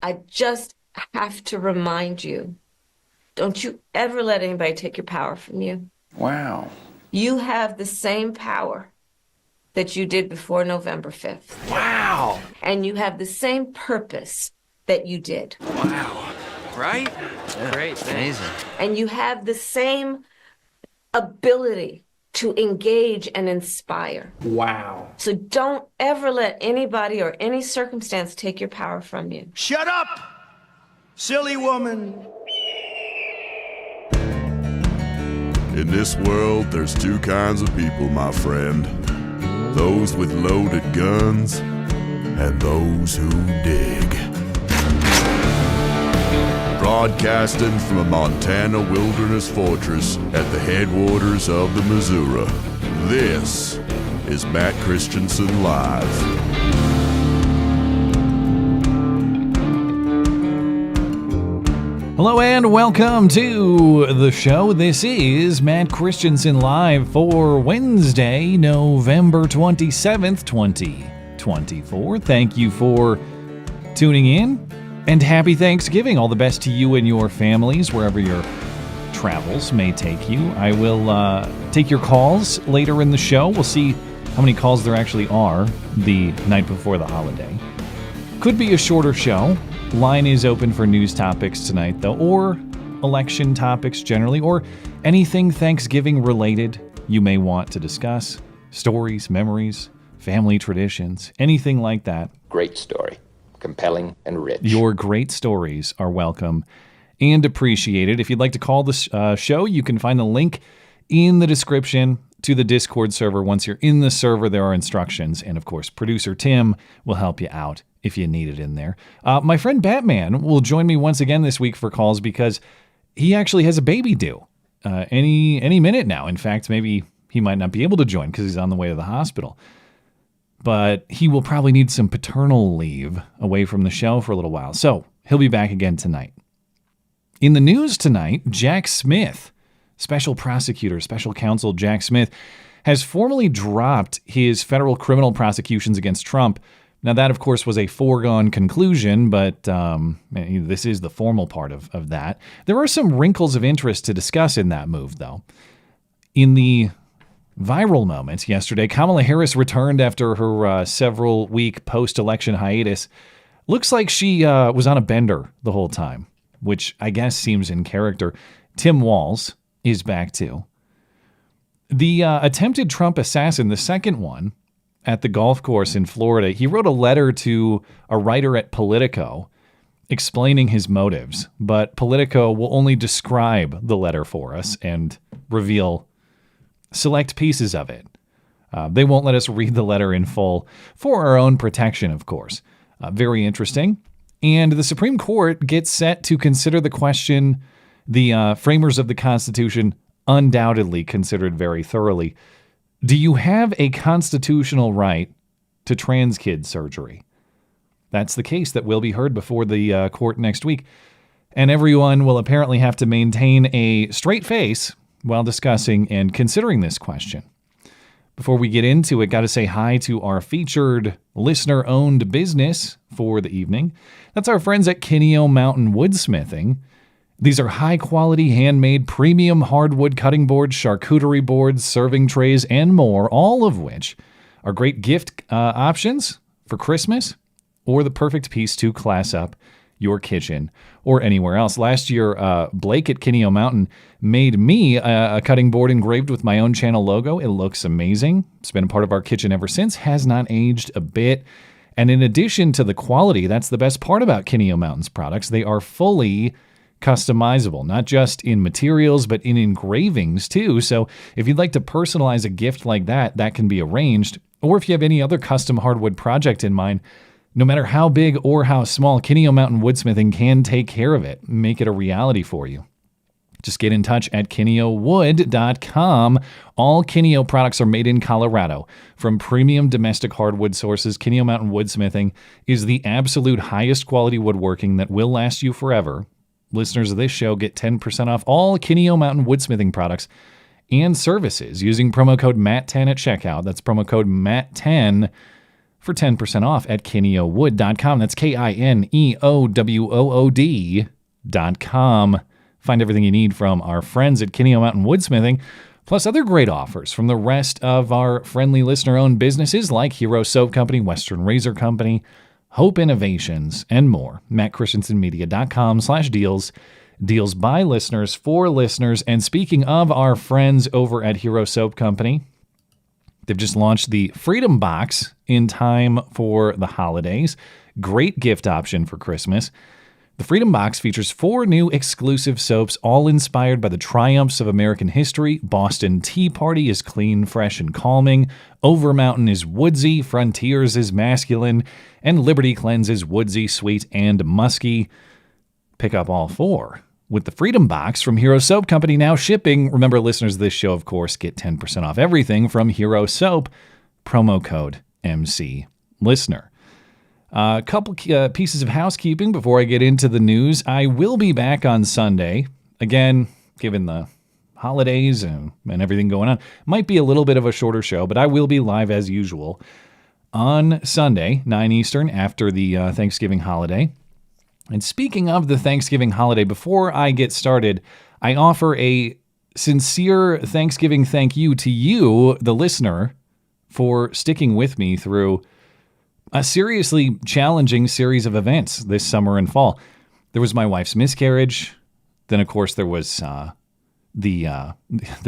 I just have to remind you, don't you ever let anybody take your power from you. Wow. You have the same power that you did before November 5th. Wow. And you have the same purpose that you did. Wow. Right? Yeah, great. Amazing. And you have the same ability to engage and inspire. Wow. So don't ever let anybody or any circumstance take your power from you. Shut up, silly woman. In this world, there's two kinds of people, my friend. Those with loaded guns and those who dig. Broadcasting from a Montana wilderness fortress at the headwaters of the Missouri, this is Matt Christiansen Live. Hello and welcome to the show. This is Matt Christiansen Live for Wednesday, November 27th, 2024. Thank you for tuning in, and happy Thanksgiving. All the best to you and your families, wherever your travels may take you. I will take your calls later in the show. We'll see how many calls there actually are the night before the holiday. Could be a shorter show. Line is open for news topics tonight, though, or election topics generally, or anything Thanksgiving related you may want to discuss. Stories, memories, family traditions, anything like that. Great story. Compelling and rich. Your great stories are welcome and appreciated. If you'd like to call the show, you can find the link in the description to the Discord server. Once you're in the server, there are instructions. And of course, producer Tim will help you out if you need it in there. My friend Batman will join me once again this week for calls because he actually has a baby due any minute now. In fact, maybe he might not be able to join because he's on the way to the hospital. But he will probably need some paternal leave away from the show for a little while. So he'll be back again tonight. In the news tonight, Jack Smith, special prosecutor, special counsel Jack Smith, has formally dropped his federal criminal prosecutions against Trump. Now, that, of course, was a foregone conclusion, but this is the formal part of that. There are some wrinkles of interest to discuss in that move, though. In the viral moments yesterday, Kamala Harris returned after her several-week post-election hiatus. Looks like she was on a bender the whole time, which I guess seems in character. Tim Walz is back, too. The attempted Trump assassin, the second one, at the golf course in Florida, he wrote a letter to a writer at Politico explaining his motives, but Politico will only describe the letter for us and reveal select pieces of it. They won't let us read the letter in full for our own protection, of course. Very interesting. And the Supreme Court gets set to consider the question the framers of the Constitution undoubtedly considered very thoroughly. Do you have a constitutional right to trans kid surgery? That's the case that will be heard before the court next week. And everyone will apparently have to maintain a straight face while discussing and considering this question. Before we get into it, got to say hi to our featured listener-owned business for the evening. That's our friends at Kineo Mountain Woodsmithing. These are high-quality, handmade, premium hardwood cutting boards, charcuterie boards, serving trays, and more, all of which are great gift options for Christmas or the perfect piece to class up your kitchen or anywhere else. Last year, Blake at Kineo Mountain made me a cutting board engraved with my own channel logo. It looks amazing. It's been a part of our kitchen ever since, has not aged a bit. And in addition to the quality, that's the best part about Kineo Mountain's products. They are fully customizable, not just in materials, but in engravings too. So if you'd like to personalize a gift like that, that can be arranged. Or if you have any other custom hardwood project in mind, no matter how big or how small, Kineo Mountain Woodsmithing can take care of it, make it a reality for you. Just get in touch at KineoWood.com. All Kineo products are made in Colorado. From premium domestic hardwood sources, Kineo Mountain Woodsmithing is the absolute highest quality woodworking that will last you forever. Listeners of this show get 10% off all Kineo Mountain Woodsmithing products and services using promo code MATT10 at checkout. That's promo code MATT10 for 10% off at KineoWood.com. That's KineoWood.com. Find everything you need from our friends at Kineo Mountain Woodsmithing, plus other great offers from the rest of our friendly listener-owned businesses like Hero Soap Company, Western Razor Company, Hope Innovations, and more. MattChristiansenMedia.com/deals. Deals by listeners for listeners. And speaking of our friends over at Hero Soap Company, they've just launched the Freedom Box in time for the holidays. Great gift option for Christmas. The Freedom Box features 4 new exclusive soaps, all inspired by the triumphs of American history. Boston Tea Party is clean, fresh, and calming. Overmountain is woodsy. Frontiers is masculine. And Liberty Cleanse is woodsy, sweet, and musky. Pick up all 4 with the Freedom Box from Hero Soap Company, now shipping. Remember, listeners of this show, of course, get 10% off everything from Hero Soap. Promo code MCListener. A couple pieces of housekeeping before I get into the news. I will be back on Sunday. Again, given the holidays and everything going on, might be a little bit of a shorter show, but I will be live as usual on Sunday, 9 Eastern, after the Thanksgiving holiday. And speaking of the Thanksgiving holiday, before I get started, I offer a sincere Thanksgiving thank you to you, the listener, for sticking with me through a seriously challenging series of events this summer and fall. There was my wife's miscarriage. Then, of course, there was the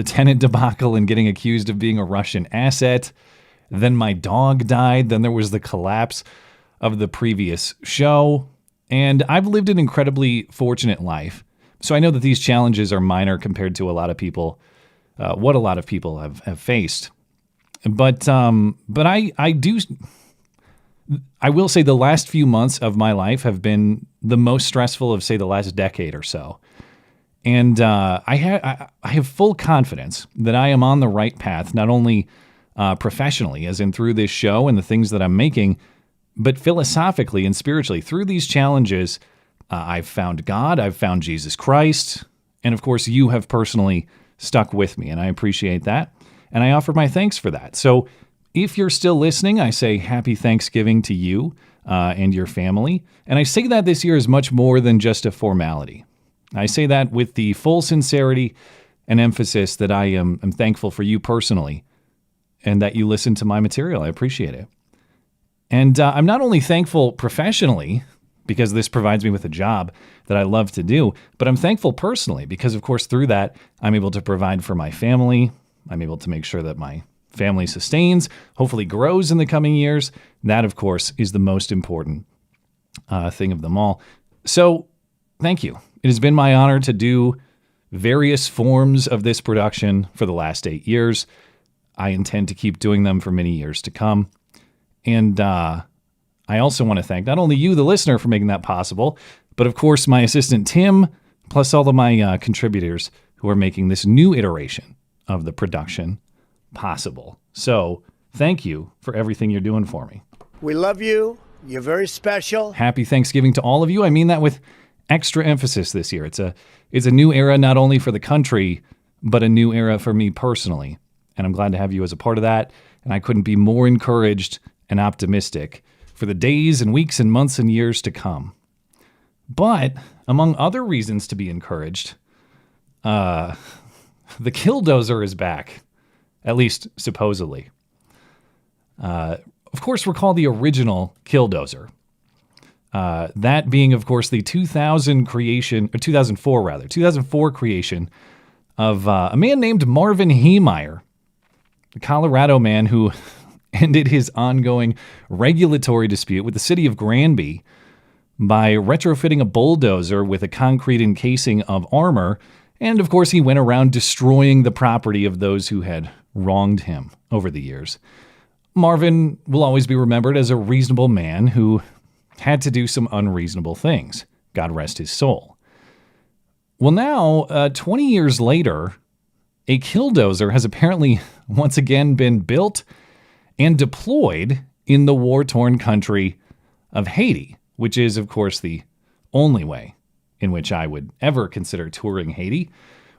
tenant debacle and getting accused of being a Russian asset. Then my dog died. Then there was the collapse of the previous show. And I've lived an incredibly fortunate life. So I know that these challenges are minor compared to a lot of people, what a lot of people have faced. But I will say the last few months of my life have been the most stressful of, say, the last decade or so. And I have full confidence that I am on the right path, not only professionally, as in through this show and the things that I'm making, but philosophically and spiritually. Through these challenges, I've found God, I've found Jesus Christ, and of course you have personally stuck with me, and I appreciate that, and I offer my thanks for that. So if you're still listening, I say happy Thanksgiving to you and your family, and I say that this year is much more than just a formality. I say that with the full sincerity and emphasis that I am thankful for you personally, and that you listen to my material. I appreciate it. And I'm not only thankful professionally, because this provides me with a job that I love to do, but I'm thankful personally because, of course, through that, I'm able to provide for my family. I'm able to make sure that my family sustains, hopefully grows in the coming years. That, of course, is the most important thing of them all. So thank you. It has been my honor to do various forms of this production for the last 8 years. I intend to keep doing them for many years to come. And I also want to thank not only you, the listener, for making that possible, but of course my assistant Tim, plus all of my contributors who are making this new iteration of the production possible. So thank you for everything you're doing for me. We love you. You're very special. Happy Thanksgiving to all of you. I mean that with extra emphasis this year. It's a new era, not only for the country, but a new era for me personally. And I'm glad to have you as a part of that. And I couldn't be more encouraged and optimistic for the days and weeks and months and years to come. But among other reasons to be encouraged, the Killdozer is back, at least supposedly. Of course, recall the original Killdozer. That being, of course, the 2004 creation of a man named Marvin Heemeyer, a Colorado man who ended his ongoing regulatory dispute with the city of Granby by retrofitting a bulldozer with a concrete encasing of armor. And of course, he went around destroying the property of those who had wronged him over the years. Marvin will always be remembered as a reasonable man who had to do some unreasonable things. God rest his soul. Well, now, 20 years later, a Killdozer has apparently once again been built and deployed in the war-torn country of Haiti, which is, of course, the only way in which I would ever consider touring Haiti,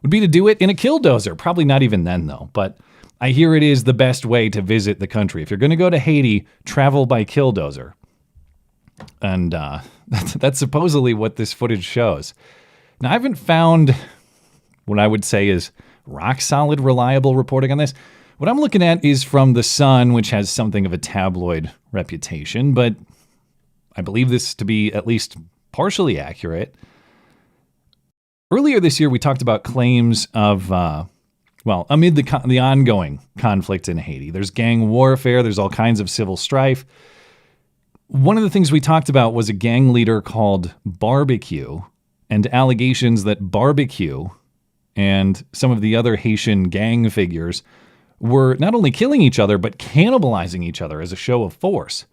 would be to do it in a Killdozer. Probably not even then, though. But I hear it is the best way to visit the country. If you're going to go to Haiti, travel by Killdozer. And that's supposedly what this footage shows. Now, I haven't found what I would say is rock-solid, reliable reporting on this. What I'm looking at is from The Sun, which has something of a tabloid reputation, but I believe this to be at least partially accurate. Earlier this year, we talked about claims of, amid the ongoing conflict in Haiti. There's gang warfare, there's all kinds of civil strife. One of the things we talked about was a gang leader called Barbecue, and allegations that Barbecue and some of the other Haitian gang figures were not only killing each other, but cannibalizing each other as a show of force.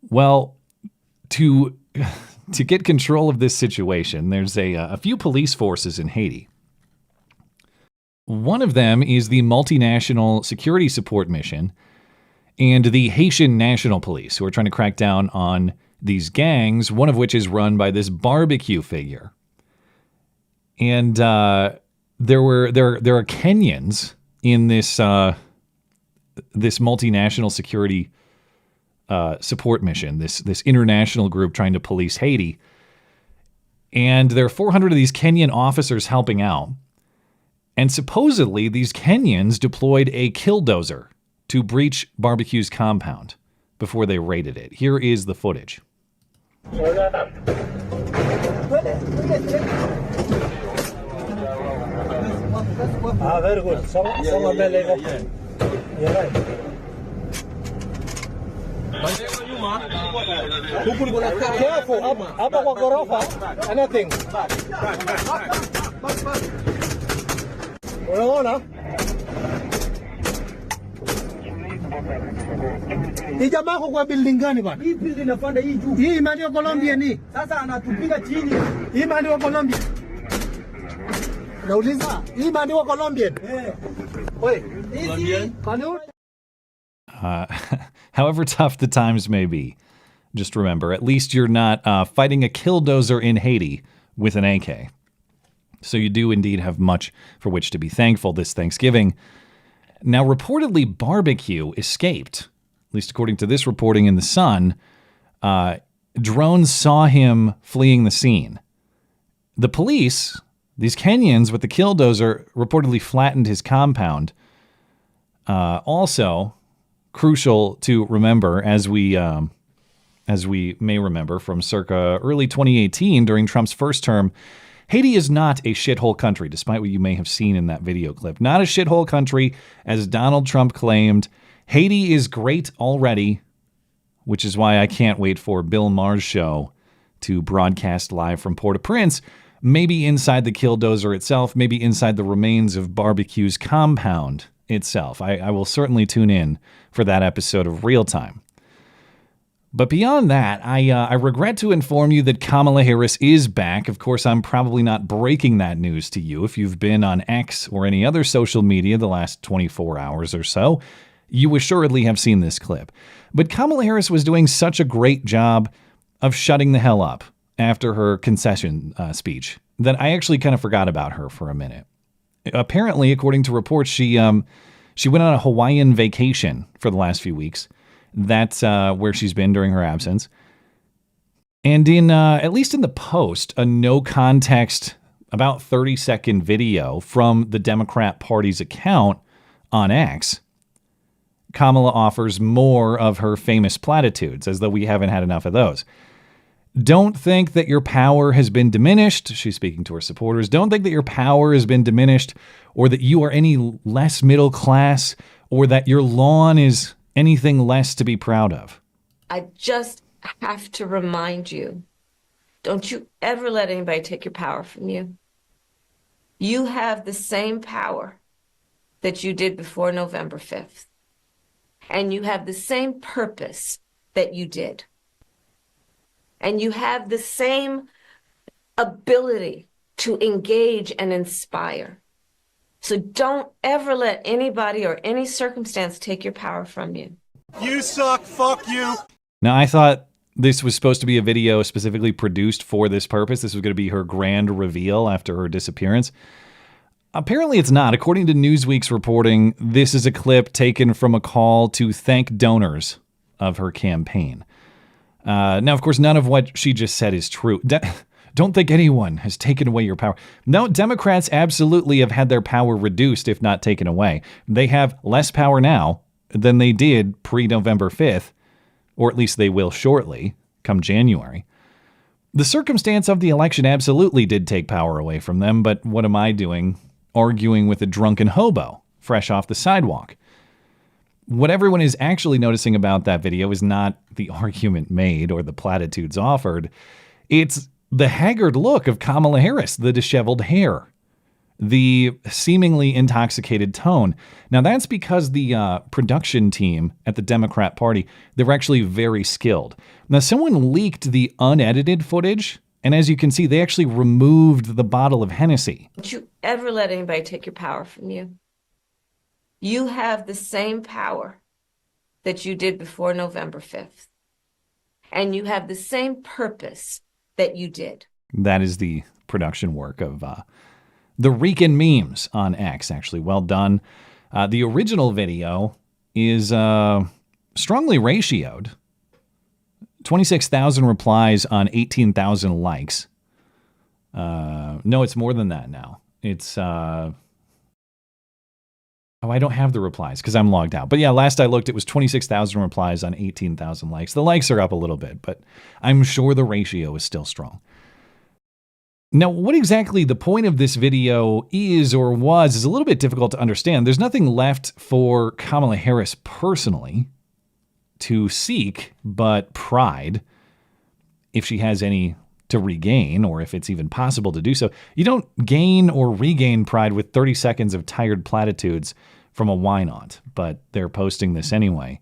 Well, to get control of this situation, there's a few police forces in Haiti. One of them is the Multinational Security Support Mission and the Haitian National Police, who are trying to crack down on these gangs, one of which is run by this Barbecue figure. And there are Kenyans in this this multinational security support mission, this international group trying to police Haiti. And there are 400 of these Kenyan officers helping out. And supposedly these Kenyans deployed a Killdozer to breach Barbecue's compound before they raided it. Here is the footage. Very good. Careful, hapa kwa ghorofa, anything. Unaona? Hii jamaa kwa building gani bwana? Hii building inapanda hii juu. Hii imeandikwa Colombia ni. Sasa anatupiga chini. Hii imeandikwa Colombia. Nauliza, hii imeandikwa Colombian. Oi, Colombian. However tough the times may be, just remember, at least you're not fighting a Killdozer in Haiti with an AK. So you do indeed have much for which to be thankful this Thanksgiving. Now, reportedly, Barbecue escaped, at least according to this reporting in The Sun. Drones saw him fleeing the scene. The police, these Kenyans with the Killdozer, reportedly flattened his compound. Also, crucial to remember, as we may remember from circa early 2018 during Trump's first term, Haiti is not a shithole country, despite what you may have seen in that video clip. Not a shithole country, as Donald Trump claimed. Haiti is great already, which is why I can't wait for Bill Maher's show to broadcast live from Port-au-Prince, maybe inside the Killdozer itself, maybe inside the remains of Barbecue's compound itself. I will certainly tune in for that episode of Real Time. But beyond that, I regret to inform you that Kamala Harris is back. Of course, I'm probably not breaking that news to you. If you've been on X or any other social media the last 24 hours or so, you assuredly have seen this clip. But Kamala Harris was doing such a great job of shutting the hell up after her concession speech that I actually kind of forgot about her for a minute. Apparently, according to reports, she went on a Hawaiian vacation for the last few weeks. That's where she's been during her absence. And in at least in the post, a no-context, about 30-second video from the Democrat Party's account on X, Kamala offers more of her famous platitudes, as though we haven't had enough of those. Don't think that your power has been diminished. She's speaking to her supporters. Don't think that your power has been diminished, or that you are any less middle class, or that your lawn is anything less to be proud of. I just have to remind you, don't you ever let anybody take your power from you. You have the same power that you did before November 5th. And you have the same purpose that you did. And you have the same ability to engage and inspire. So don't ever let anybody or any circumstance take your power from you. You suck, fuck you. Now, I thought this was supposed to be a video specifically produced for this purpose. This was going to be her grand reveal after her disappearance. Apparently it's not. According to Newsweek's reporting, this is a clip taken from a call to thank donors of her campaign. Now, of course, none of what she just said is true. Don't think anyone has taken away your power. No, Democrats absolutely have had their power reduced, if not taken away. They have less power now than they did pre-November 5th, or at least they will shortly, come January. The circumstance of the election absolutely did take power away from them, but what am I doing? Arguing with a drunken hobo fresh off the sidewalk. What everyone is actually noticing about that video is not the argument made or the platitudes offered. It's the haggard look of Kamala Harris, the disheveled hair, the seemingly intoxicated tone. Now, that's because the production team at the Democrat Party, they're actually very skilled. Now, someone leaked the unedited footage, and as you can see, they actually removed the bottle of Hennessy. Don't you ever let anybody take your power from you. You have the same power that you did before November 5th. And you have the same purpose that you did. That is the production work of the Rican memes on X, actually. Well done. The original video is strongly ratioed. 26,000 replies on 18,000 likes. No, it's more than that now. It's... Oh, I don't have the replies because I'm logged out. But yeah, last I looked, it was 26,000 replies on 18,000 likes. The likes are up a little bit, but I'm sure the ratio is still strong. Now, what exactly the point of this video is or was is a little bit difficult to understand. There's nothing left for Kamala Harris personally to seek but pride, if she has any to regain, or if it's even possible to do so. You don't gain or regain pride with 30 seconds of tired platitudes from a why-not, but they're posting this anyway.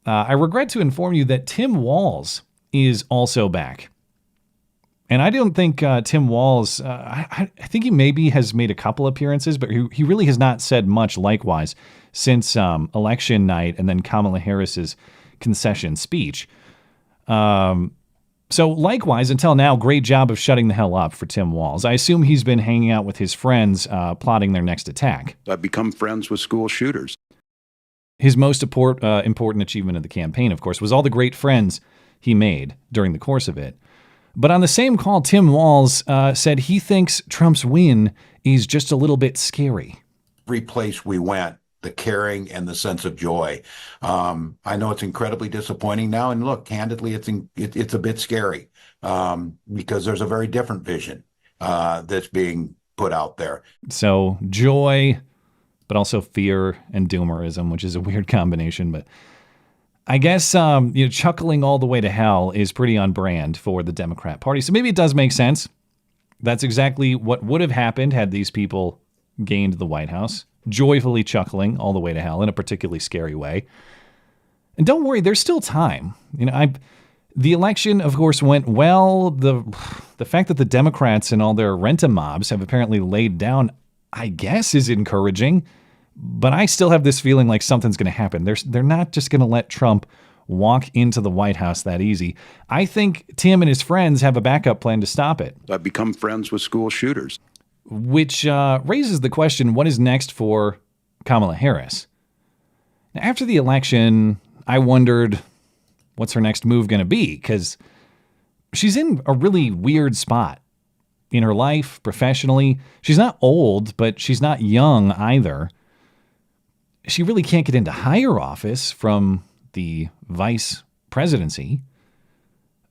I regret to inform you that Tim Walz is also back. And I don't think Tim Walz, I think he maybe has made a couple appearances, but he really has not said much likewise since election night and then Kamala Harris's concession speech. So likewise, until now, great job of shutting the hell up for Tim Walz. I assume he's been hanging out with his friends, plotting their next attack. I've become friends with school shooters. His most important achievement of the campaign, of course, was all the great friends he made during the course of it. But on the same call, Tim Walz said he thinks Trump's win is just a little bit scary. Every place we went, the caring and the sense of joy. I know it's incredibly disappointing now, and look, candidly, it's a bit scary because there's a very different vision that's being put out there. So joy, but also fear and doomerism, which is a weird combination. But I guess chuckling all the way to hell is pretty on brand for the Democrat Party. So maybe it does make sense. That's exactly what would have happened had these people gained the White House. Joyfully chuckling all the way to hell in a particularly scary way. And don't worry, there's still time. The election, of course, went well. The fact that the Democrats and all their rent-a-mobs have apparently laid down, I guess, is encouraging. But I still have this feeling like something's going to happen. They're not just going to let Trump walk into the White House that easy. I think Tim and his friends have a backup plan to stop it. I've become friends with school shooters. Which raises the question, what is next for Kamala Harris? Now, after the election, I wondered, what's her next move going to be? Because she's in a really weird spot in her life, professionally. She's not old, but she's not young either. She really can't get into higher office from the vice presidency.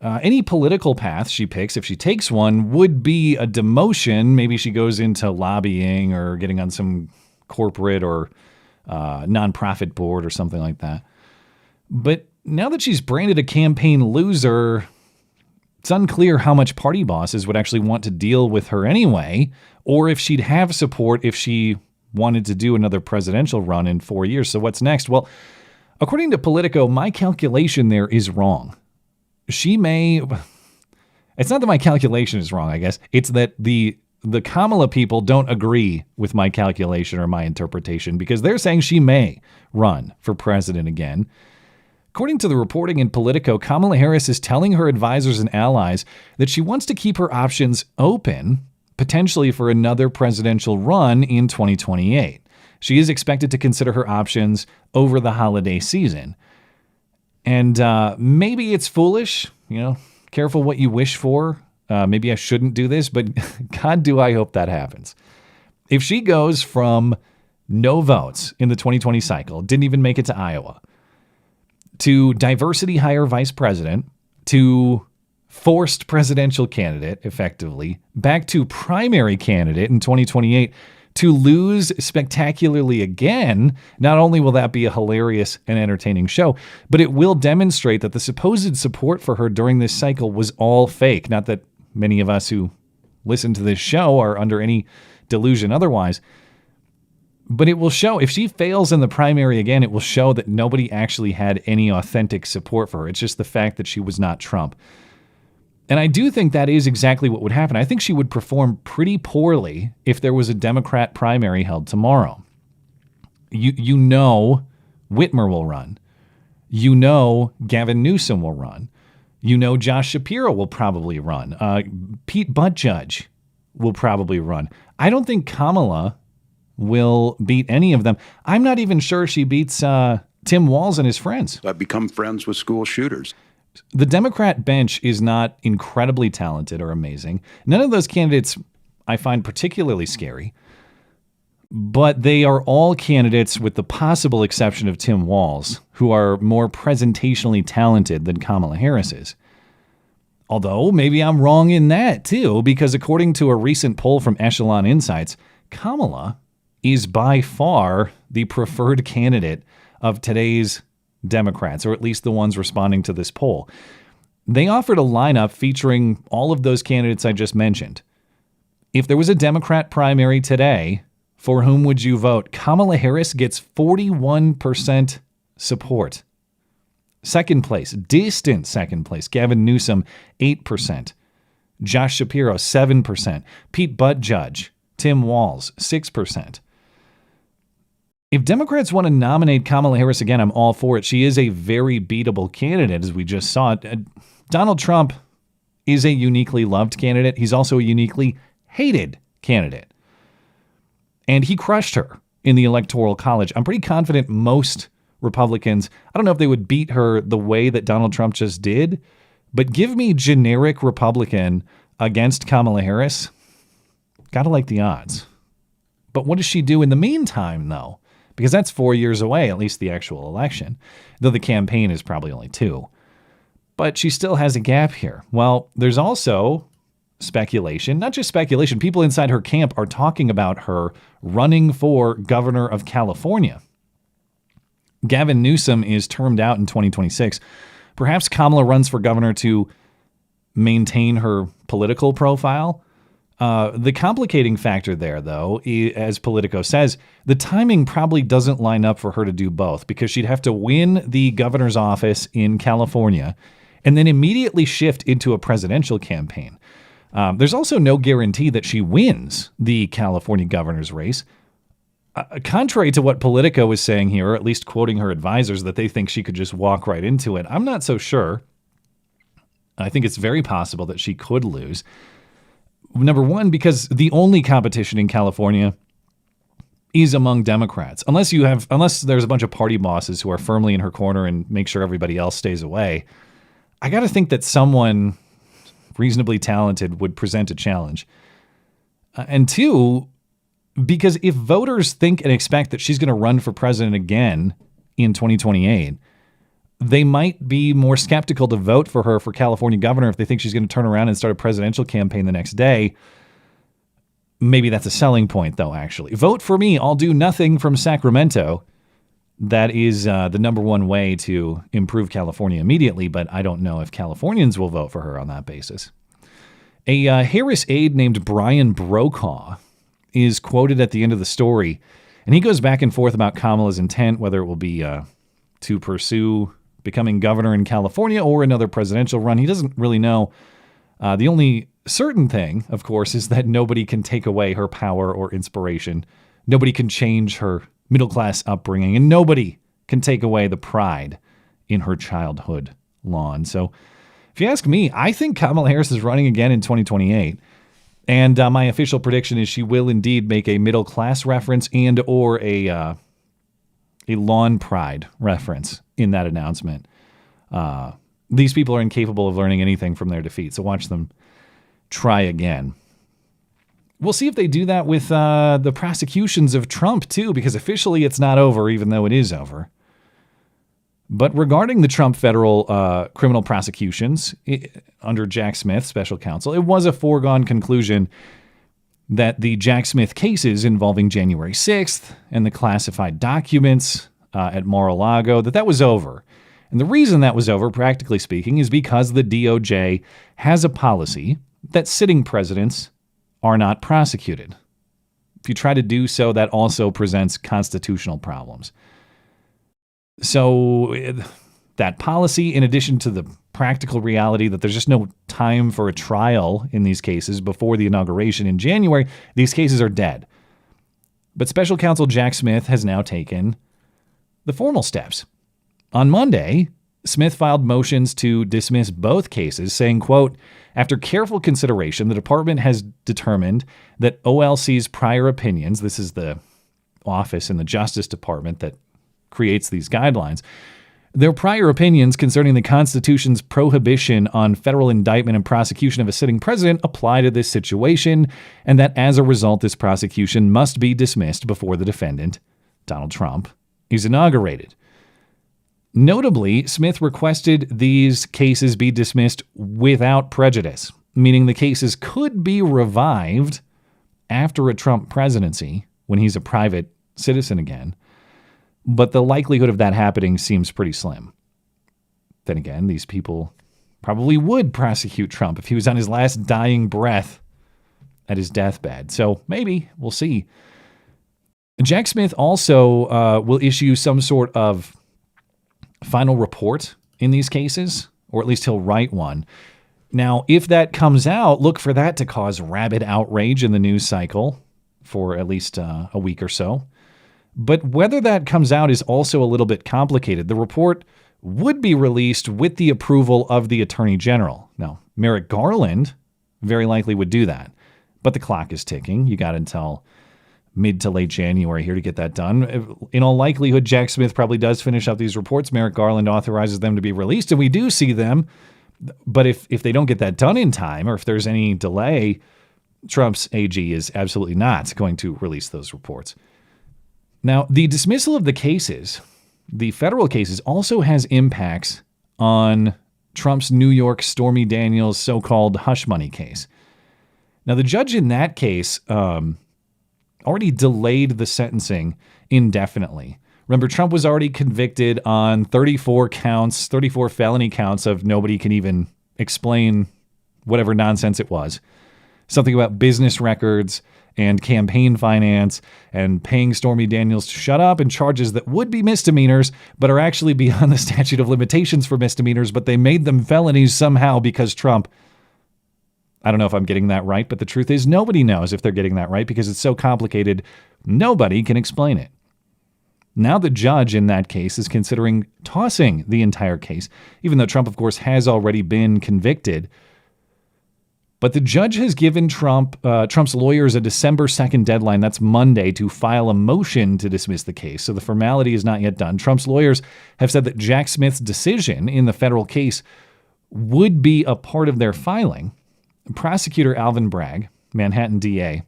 Any political path she picks, if she takes one, would be a demotion. Maybe she goes into lobbying or getting on some corporate or nonprofit board or something like that. But now that she's branded a campaign loser, it's unclear how much party bosses would actually want to deal with her anyway, or if she'd have support if she wanted to do another presidential run in 4 years. So what's next? Well, according to Politico, my calculation there is wrong. She may, it's not that my calculation is wrong, I guess. It's that the Kamala people don't agree with my calculation or my interpretation because they're saying she may run for president again. According to the reporting in Politico, Kamala Harris is telling her advisors and allies that she wants to keep her options open, potentially for another presidential run in 2028. She is expected to consider her options over the holiday season. And maybe it's foolish, careful what you wish for. Maybe I shouldn't do this, but God, do I hope that happens. If she goes from no votes in the 2020 cycle, didn't even make it to Iowa, to diversity hire vice president, to forced presidential candidate, effectively, back to primary candidate in 2028, to lose spectacularly again, not only will that be a hilarious and entertaining show, but it will demonstrate that the supposed support for her during this cycle was all fake. Not that many of us who listen to this show are under any delusion otherwise, but it will show, if she fails in the primary again, it will show that nobody actually had any authentic support for her. It's just the fact that she was not Trump. And I do think that is exactly what would happen. I think she would perform pretty poorly if there was a Democrat primary held tomorrow. You know Whitmer will run. You know Gavin Newsom will run. You know Josh Shapiro will probably run. Pete Buttigieg will probably run. I don't think Kamala will beat any of them. I'm not even sure she beats Tim Walz and his friends. I've become friends with school shooters. The Democrat bench is not incredibly talented or amazing. None of those candidates I find particularly scary, but they are all candidates with the possible exception of Tim Walz, who are more presentationally talented than Kamala Harris is. Although maybe I'm wrong in that too, because according to a recent poll from Echelon Insights, Kamala is by far the preferred candidate of today's Democrats, or at least the ones responding to this poll. They offered a lineup featuring all of those candidates I just mentioned. If there was a Democrat primary today, for whom would you vote? Kamala Harris gets 41% support. Second place, distant second place, Gavin Newsom, 8%. Josh Shapiro, 7%. Pete Buttigieg, Tim Walz, 6%. If Democrats want to nominate Kamala Harris again, I'm all for it. She is a very beatable candidate, as we just saw. Donald Trump is a uniquely loved candidate. He's also a uniquely hated candidate. And he crushed her in the Electoral College. I'm pretty confident most Republicans, I don't know if they would beat her the way that Donald Trump just did, but give me generic Republican against Kamala Harris. Gotta like the odds. But what does she do in the meantime, though? Because that's 4 years away, at least the actual election, though the campaign is probably only 2. But she still has a gap here. Well, there's also speculation, not just speculation. People inside her camp are talking about her running for governor of California. Gavin Newsom is termed out in 2026. Perhaps Kamala runs for governor to maintain her political profile. The complicating factor there, though, as Politico says, the timing probably doesn't line up for her to do both, because she'd have to win the governor's office in California and then immediately shift into a presidential campaign. There's also no guarantee that she wins the California governor's race. Contrary to what Politico is saying here, or at least quoting her advisors, that they think she could just walk right into it, I'm not so sure. I think it's very possible that she could lose. Number one, because the only competition in California is among Democrats. Unless there's a bunch of party bosses who are firmly in her corner and make sure everybody else stays away, I got to think that someone reasonably talented would present a challenge. And two, because if voters think and expect that she's going to run for president again in 2028, they might be more skeptical to vote for her for California governor if they think she's going to turn around and start a presidential campaign the next day. Maybe that's a selling point, though, actually. Vote for me. I'll do nothing from Sacramento. That is the number one way to improve California immediately, but I don't know if Californians will vote for her on that basis. A Harris aide named Brian Brokaw is quoted at the end of the story, and he goes back and forth about Kamala's intent, whether it will be to pursue becoming governor in California or another presidential run. He doesn't really know. The only certain thing, of course, is that nobody can take away her power or inspiration. Nobody can change her middle-class upbringing, and nobody can take away the pride in her childhood lawn. So if you ask me, I think Kamala Harris is running again in 2028. And my official prediction is she will indeed make a middle class reference and or a lawn pride reference in that announcement. These people are incapable of learning anything from their defeat, so watch them try again. We'll see if they do that with the prosecutions of Trump, too, because officially it's not over, even though it is over. But regarding the Trump federal criminal prosecutions under Jack Smith, special counsel, it was a foregone conclusion that the Jack Smith cases involving January 6th and the classified documents at Mar-a-Lago, that was over. And the reason that was over, practically speaking, is because the DOJ has a policy that sitting presidents are not prosecuted. If you try to do so, that also presents constitutional problems. So that policy, in addition to the practical reality that there's just no time for a trial in these cases before the inauguration in January, these cases are dead. But special counsel Jack Smith has now taken the formal steps. On Monday, Smith filed motions to dismiss both cases, saying, quote, after careful consideration, the department has determined that OLC's prior opinions, this is the office in the Justice Department that creates these guidelines, their prior opinions concerning the Constitution's prohibition on federal indictment and prosecution of a sitting president apply to this situation, and that as a result, this prosecution must be dismissed before the defendant, Donald Trump, is inaugurated. Notably, Smith requested these cases be dismissed without prejudice, meaning the cases could be revived after a Trump presidency when he's a private citizen again. But the likelihood of that happening seems pretty slim. Then again, these people probably would prosecute Trump if he was on his last dying breath at his deathbed. So maybe, we'll see. Jack Smith also will issue some sort of final report in these cases, or at least he'll write one. Now, if that comes out, look for that to cause rabid outrage in the news cycle for at least a week or so. But whether that comes out is also a little bit complicated. The report would be released with the approval of the Attorney General. Now, Merrick Garland very likely would do that. But the clock is ticking. You got until mid to late January here to get that done. In all likelihood, Jack Smith probably does finish up these reports. Merrick Garland authorizes them to be released, and we do see them. But if they don't get that done in time, or if there's any delay, Trump's AG is absolutely not going to release those reports. Now, the dismissal of the cases, the federal cases, also has impacts on Trump's New York Stormy Daniels so-called hush money case. Now, the judge in that case already delayed the sentencing indefinitely. Remember, Trump was already convicted on 34 felony counts of nobody can even explain whatever nonsense it was. Something about business records and campaign finance and paying Stormy Daniels to shut up, and charges that would be misdemeanors but are actually beyond the statute of limitations for misdemeanors, but they made them felonies somehow because Trump. I don't know if I'm getting that right, but the truth is nobody knows if they're getting that right because it's so complicated, nobody can explain it. Now the judge in that case is considering tossing the entire case, even though Trump, of course, has already been convicted. But the judge has given Trump's lawyers a December 2nd deadline, that's Monday, to file a motion to dismiss the case. So the formality is not yet done. Trump's lawyers have said that Jack Smith's decision in the federal case would be a part of their filing. Prosecutor Alvin Bragg, Manhattan DA,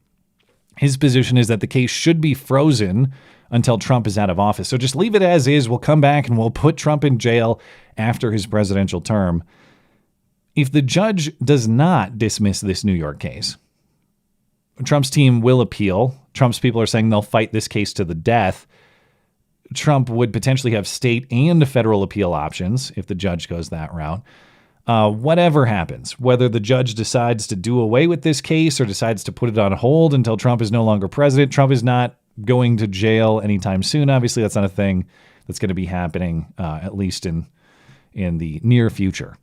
his position is that the case should be frozen until Trump is out of office. So just leave it as is. We'll come back and we'll put Trump in jail after his presidential term. If the judge does not dismiss this New York case, Trump's team will appeal. Trump's people are saying they'll fight this case to the death. Trump would potentially have state and federal appeal options if the judge goes that route. Whatever happens, whether the judge decides to do away with this case or decides to put it on hold until Trump is no longer president, Trump is not going to jail anytime soon. Obviously, that's not a thing that's going to be happening, at least in the near future.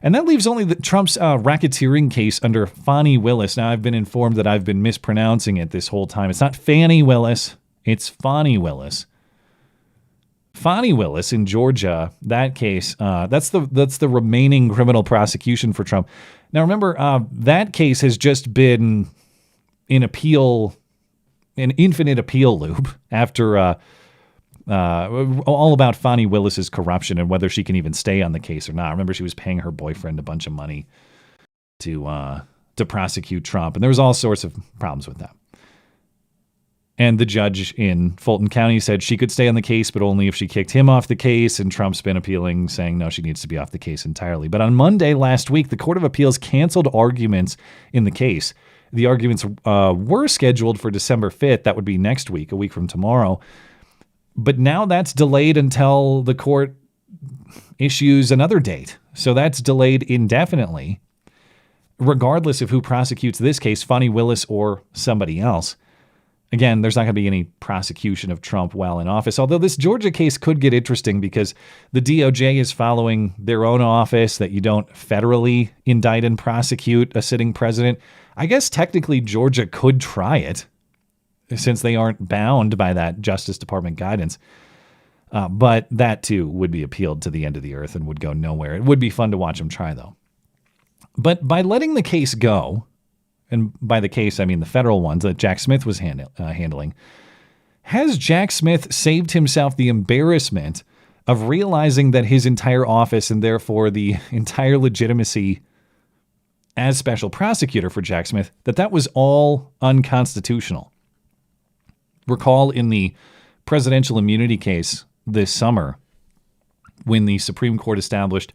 And that leaves only Trump's racketeering case under Fani Willis. Now, I've been informed that I've been mispronouncing it this whole time. It's not Fannie Willis. It's Fani Willis. Fani Willis in Georgia, that case, that's the remaining criminal prosecution for Trump. Now, remember, that case has just been an infinite appeal loop after all about Fani Willis's corruption and whether she can even stay on the case or not. Remember, she was paying her boyfriend a bunch of money to prosecute Trump, and there was all sorts of problems with that. And the judge in Fulton County said she could stay on the case, but only if she kicked him off the case. And Trump's been appealing, saying, no, she needs to be off the case entirely. But on Monday last week, the Court of Appeals canceled arguments in the case. The arguments were scheduled for December 5th. That would be next week, a week from tomorrow. But now that's delayed until the court issues another date. So that's delayed indefinitely, regardless of who prosecutes this case, Fani Willis or somebody else. Again, there's not going to be any prosecution of Trump while in office, although this Georgia case could get interesting because the DOJ is following their own office that you don't federally indict and prosecute a sitting president. I guess technically Georgia could try it since they aren't bound by that Justice Department guidance. But that, too, would be appealed to the end of the earth and would go nowhere. It would be fun to watch them try, though. But by letting the case go, and by the case, I mean the federal ones that Jack Smith was handling, has Jack Smith saved himself the embarrassment of realizing that his entire office and therefore the entire legitimacy as special prosecutor for Jack Smith, that was all unconstitutional? Recall in the presidential immunity case this summer, when the Supreme Court established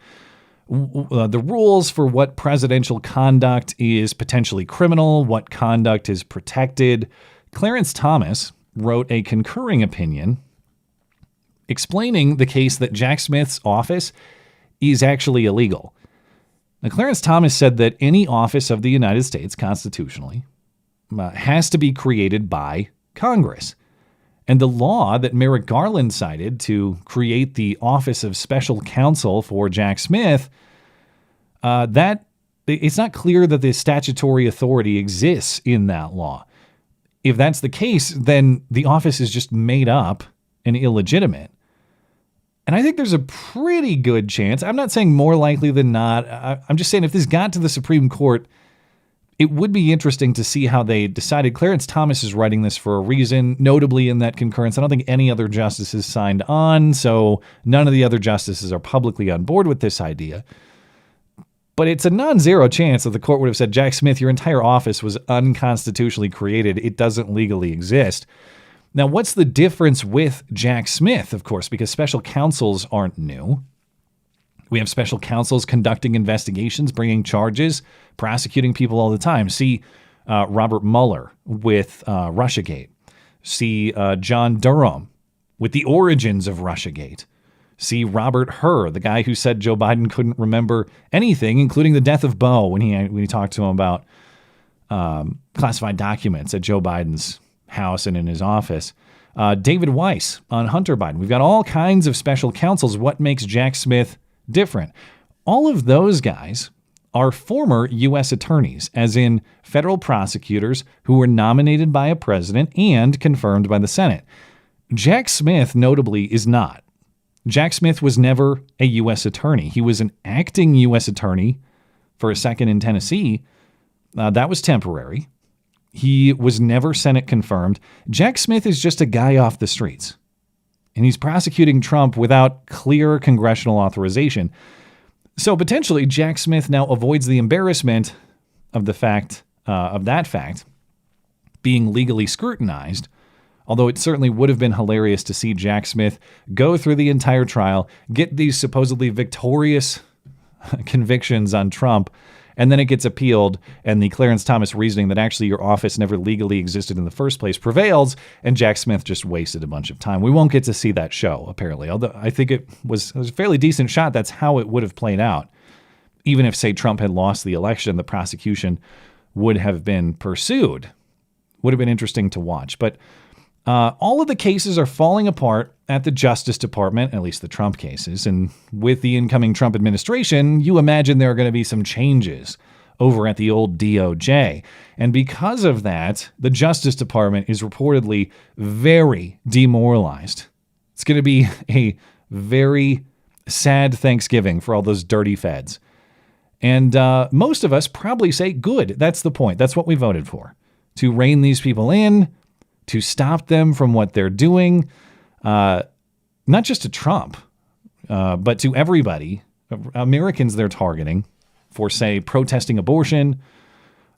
the rules for what presidential conduct is potentially criminal, what conduct is protected, Clarence Thomas wrote a concurring opinion explaining the case that Jack Smith's office is actually illegal. Now, Clarence Thomas said that any office of the United States constitutionally has to be created by Congress. And the law that Merrick Garland cited to create the Office of Special Counsel for Jack Smith, that it's not clear that the statutory authority exists in that law. If that's the case, then the office is just made up and illegitimate. And I think there's a pretty good chance, I'm not saying more likely than not, I'm just saying if this got to the Supreme Court, it would be interesting to see how they decided. Clarence Thomas is writing this for a reason, notably in that concurrence. I don't think any other justices signed on, so none of the other justices are publicly on board with this idea. But it's a non-zero chance that the court would have said, Jack Smith, your entire office was unconstitutionally created. It doesn't legally exist. Now, what's the difference with Jack Smith, of course, because special counsels aren't new. We have special counsels conducting investigations, bringing charges, prosecuting people all the time. See Robert Mueller with Russiagate. See John Durham with the origins of Russiagate. See Robert Hur, the guy who said Joe Biden couldn't remember anything, including the death of Beau, when he talked to him about classified documents at Joe Biden's house and in his office. David Weiss on Hunter Biden. We've got all kinds of special counsels. What makes Jack Smith different? All of those guys are former U.S. attorneys, as in federal prosecutors who were nominated by a president and confirmed by the Senate. Jack Smith, notably, is not. Jack Smith was never a U.S. attorney. He was an acting U.S. attorney for a second in Tennessee. That was temporary. He was never Senate confirmed. Jack Smith is just a guy off the streets. And he's prosecuting Trump without clear congressional authorization. So potentially, Jack Smith now avoids the embarrassment of that fact being legally scrutinized. Although it certainly would have been hilarious to see Jack Smith go through the entire trial, get these supposedly victorious convictions on Trump, and then it gets appealed, and the Clarence Thomas reasoning that actually your office never legally existed in the first place prevails, and Jack Smith just wasted a bunch of time. We won't get to see that show, apparently, although I think it was a fairly decent shot. That's how it would have played out. Even if, say, Trump had lost the election, the prosecution would have been pursued. Would have been interesting to watch. But all of the cases are falling apart at the Justice Department, at least the Trump cases. And with the incoming Trump administration, you imagine there are going to be some changes over at the old DOJ. And because of that, the Justice Department is reportedly very demoralized. It's going to be a very sad Thanksgiving for all those dirty feds. And most of us probably say, good, that's the point. That's what we voted for. To rein these people in, to stop them from what they're doing, not just to Trump, but to everybody, Americans they're targeting for, say, protesting abortion,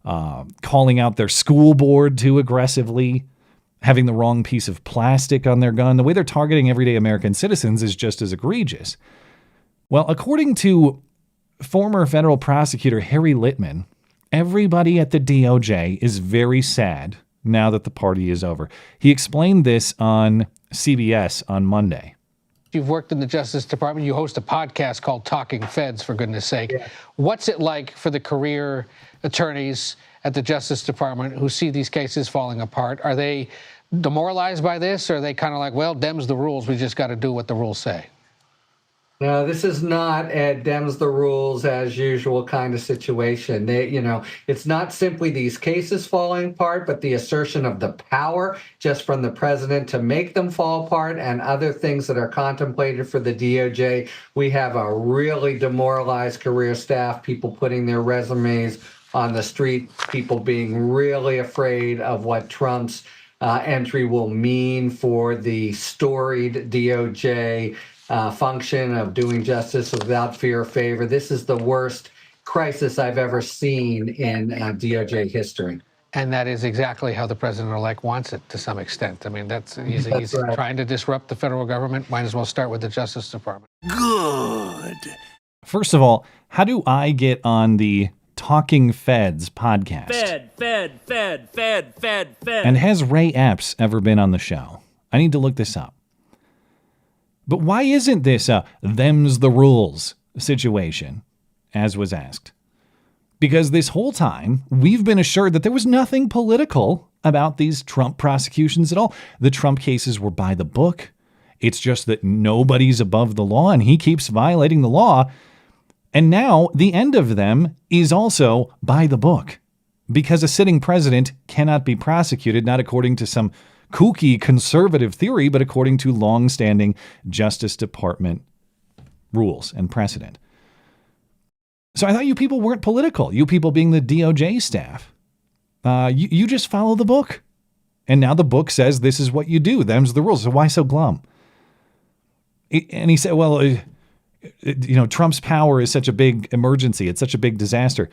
calling out their school board too aggressively, having the wrong piece of plastic on their gun. The way they're targeting everyday American citizens is just as egregious. Well, according to former federal prosecutor Harry Litman, everybody at the DOJ is very sad now that the party is over. He explained this on CBS on Monday. You've worked in the Justice Department. You host a podcast called Talking Feds, for goodness sake. Yeah. What's it like for the career attorneys at the Justice Department who see these cases falling apart? Are they demoralized by this, or are they kind of like, well, Dem's the rules, we just got to do what the rules say? No, this is not a Dems the rules as usual kind of situation. It's not simply these cases falling apart, but the assertion of the power just from the president to make them fall apart and other things that are contemplated for the DOJ. We have a really demoralized career staff, people putting their resumes on the street, people being really afraid of what Trump's entry will mean for the storied DOJ function of doing justice without fear or favor. This is the worst crisis I've ever seen in DOJ history. And that is exactly how the president-elect wants it to some extent. I mean, he's right. Trying to disrupt the federal government. Might as well start with the Justice Department. Good. First of all, how do I get on the Talking Feds podcast? Fed. And has Ray Epps ever been on the show? I need to look this up. But why isn't this a them's the rules situation, as was asked? Because this whole time, we've been assured that there was nothing political about these Trump prosecutions at all. The Trump cases were by the book. It's just that nobody's above the law, and he keeps violating the law. And now the end of them is also by the book, because a sitting president cannot be prosecuted, not according to some kooky conservative theory, but according to long-standing Justice Department rules and precedent. So I thought you people weren't political. You people being the DOJ staff. You just follow the book. And now the book says this is what you do. Them's the rules. So why so glum? And he said, well, Trump's power is such a big emergency. It's such a big disaster.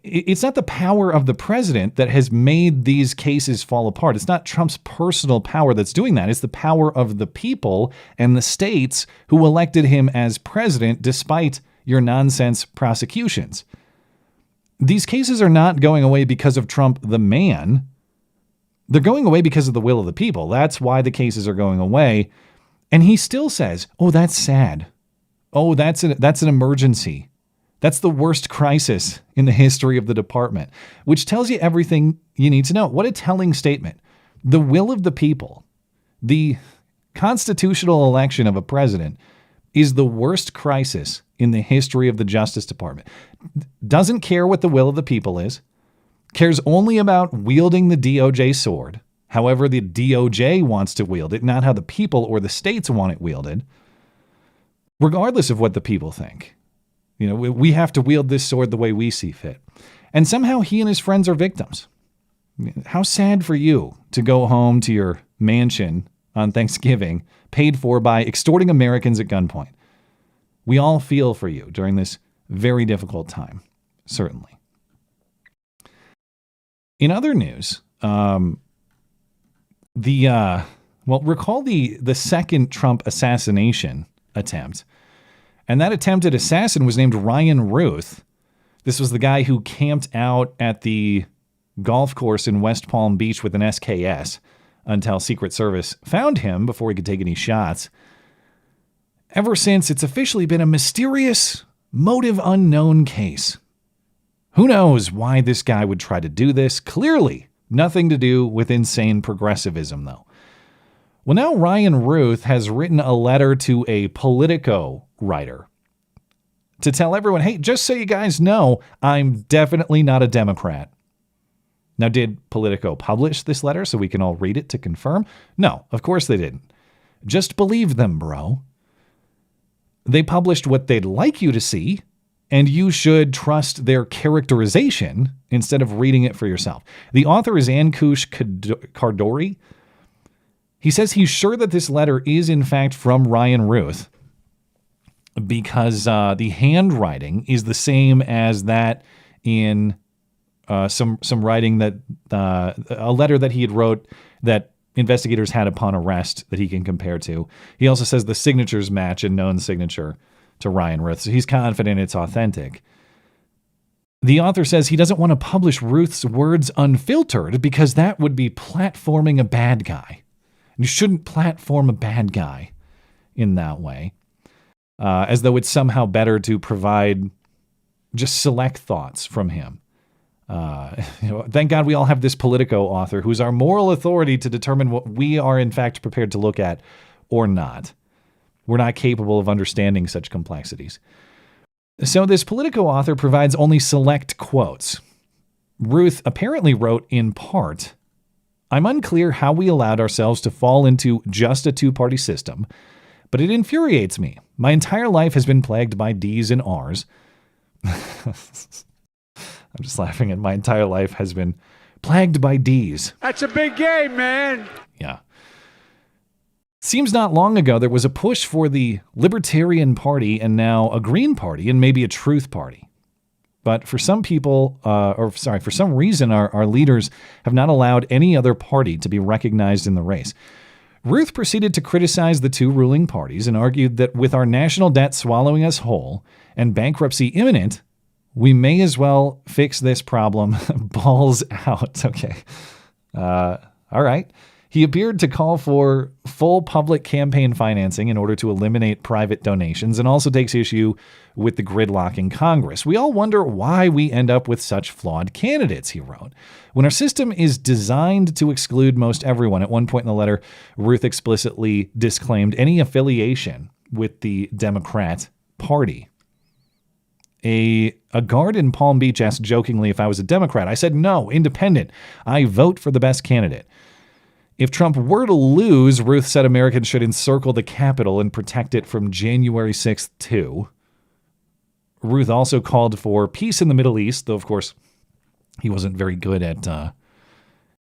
It's not the power of the president that has made these cases fall apart. It's not Trump's personal power that's doing that. It's the power of the people and the states who elected him as president despite your nonsense prosecutions. These cases are not going away because of Trump the man. They're going away because of the will of the people. That's why the cases are going away. And he still says, oh, that's sad. Oh, that's an emergency. That's the worst crisis in the history of the department, which tells you everything you need to know. What a telling statement. The will of the people, the constitutional election of a president, is the worst crisis in the history of the Justice Department. Doesn't care what the will of the people is, cares only about wielding the DOJ sword, however the DOJ wants to wield it, not how the people or the states want it wielded, regardless of what the people think. We have to wield this sword the way we see fit. And somehow he and his friends are victims. How sad for you to go home to your mansion on Thanksgiving, paid for by extorting Americans at gunpoint. We all feel for you during this very difficult time, certainly. In other news, recall the second Trump assassination attempt. And that attempted assassin was named Ryan Ruth. This was the guy who camped out at the golf course in West Palm Beach with an SKS until Secret Service found him before he could take any shots. Ever since, it's officially been a mysterious, motive unknown case. Who knows why this guy would try to do this? Clearly, nothing to do with insane progressivism, though. Well, now Ryan Ruth has written a letter to a Politico writer to tell everyone, hey, just so you guys know, I'm definitely not a Democrat. Now, did Politico publish this letter so we can all read it to confirm? No, of course they didn't. Just believe them, bro. They published what they'd like you to see, and you should trust their characterization instead of reading it for yourself. The author is Ankush Kardori. He says he's sure that this letter is in fact from Ryan Ruth because the handwriting is the same as that in some writing that a letter that he had wrote that investigators had upon arrest that he can compare to. He also says the signatures match a known signature to Ryan Ruth, so he's confident it's authentic. The author says he doesn't want to publish Ruth's words unfiltered because that would be platforming a bad guy. You shouldn't platform a bad guy in that way, as though it's somehow better to provide just select thoughts from him. Thank God we all have this Politico author who's our moral authority to determine what we are in fact prepared to look at or not. We're not capable of understanding such complexities. So this Politico author provides only select quotes. Ruth apparently wrote in part, "I'm unclear how we allowed ourselves to fall into just a two-party system, but it infuriates me. My entire life has been plagued by D's and R's." I'm just laughing at my entire life has been plagued by D's. That's a big game, man. Yeah. Seems not long ago there was a push for the Libertarian Party and now a Green Party and maybe a Truth Party. But for some people, for some reason, our leaders have not allowed any other party to be recognized in the race. Ruth proceeded to criticize the two ruling parties and argued that with our national debt swallowing us whole and bankruptcy imminent, we may as well fix this problem. Balls out. Okay. All right. He appeared to call for full public campaign financing in order to eliminate private donations and also takes issue with the gridlock in Congress. We all wonder why we end up with such flawed candidates, he wrote. When our system is designed to exclude most everyone, at one point in the letter, Ruth explicitly disclaimed any affiliation with the Democrat Party. A guard in Palm Beach asked jokingly if I was a Democrat. I said, no, independent. I vote for the best candidate. If Trump were to lose, Ruth said Americans should encircle the Capitol and protect it from January 6th too. Ruth also called for peace in the Middle East, though, of course, he wasn't very good at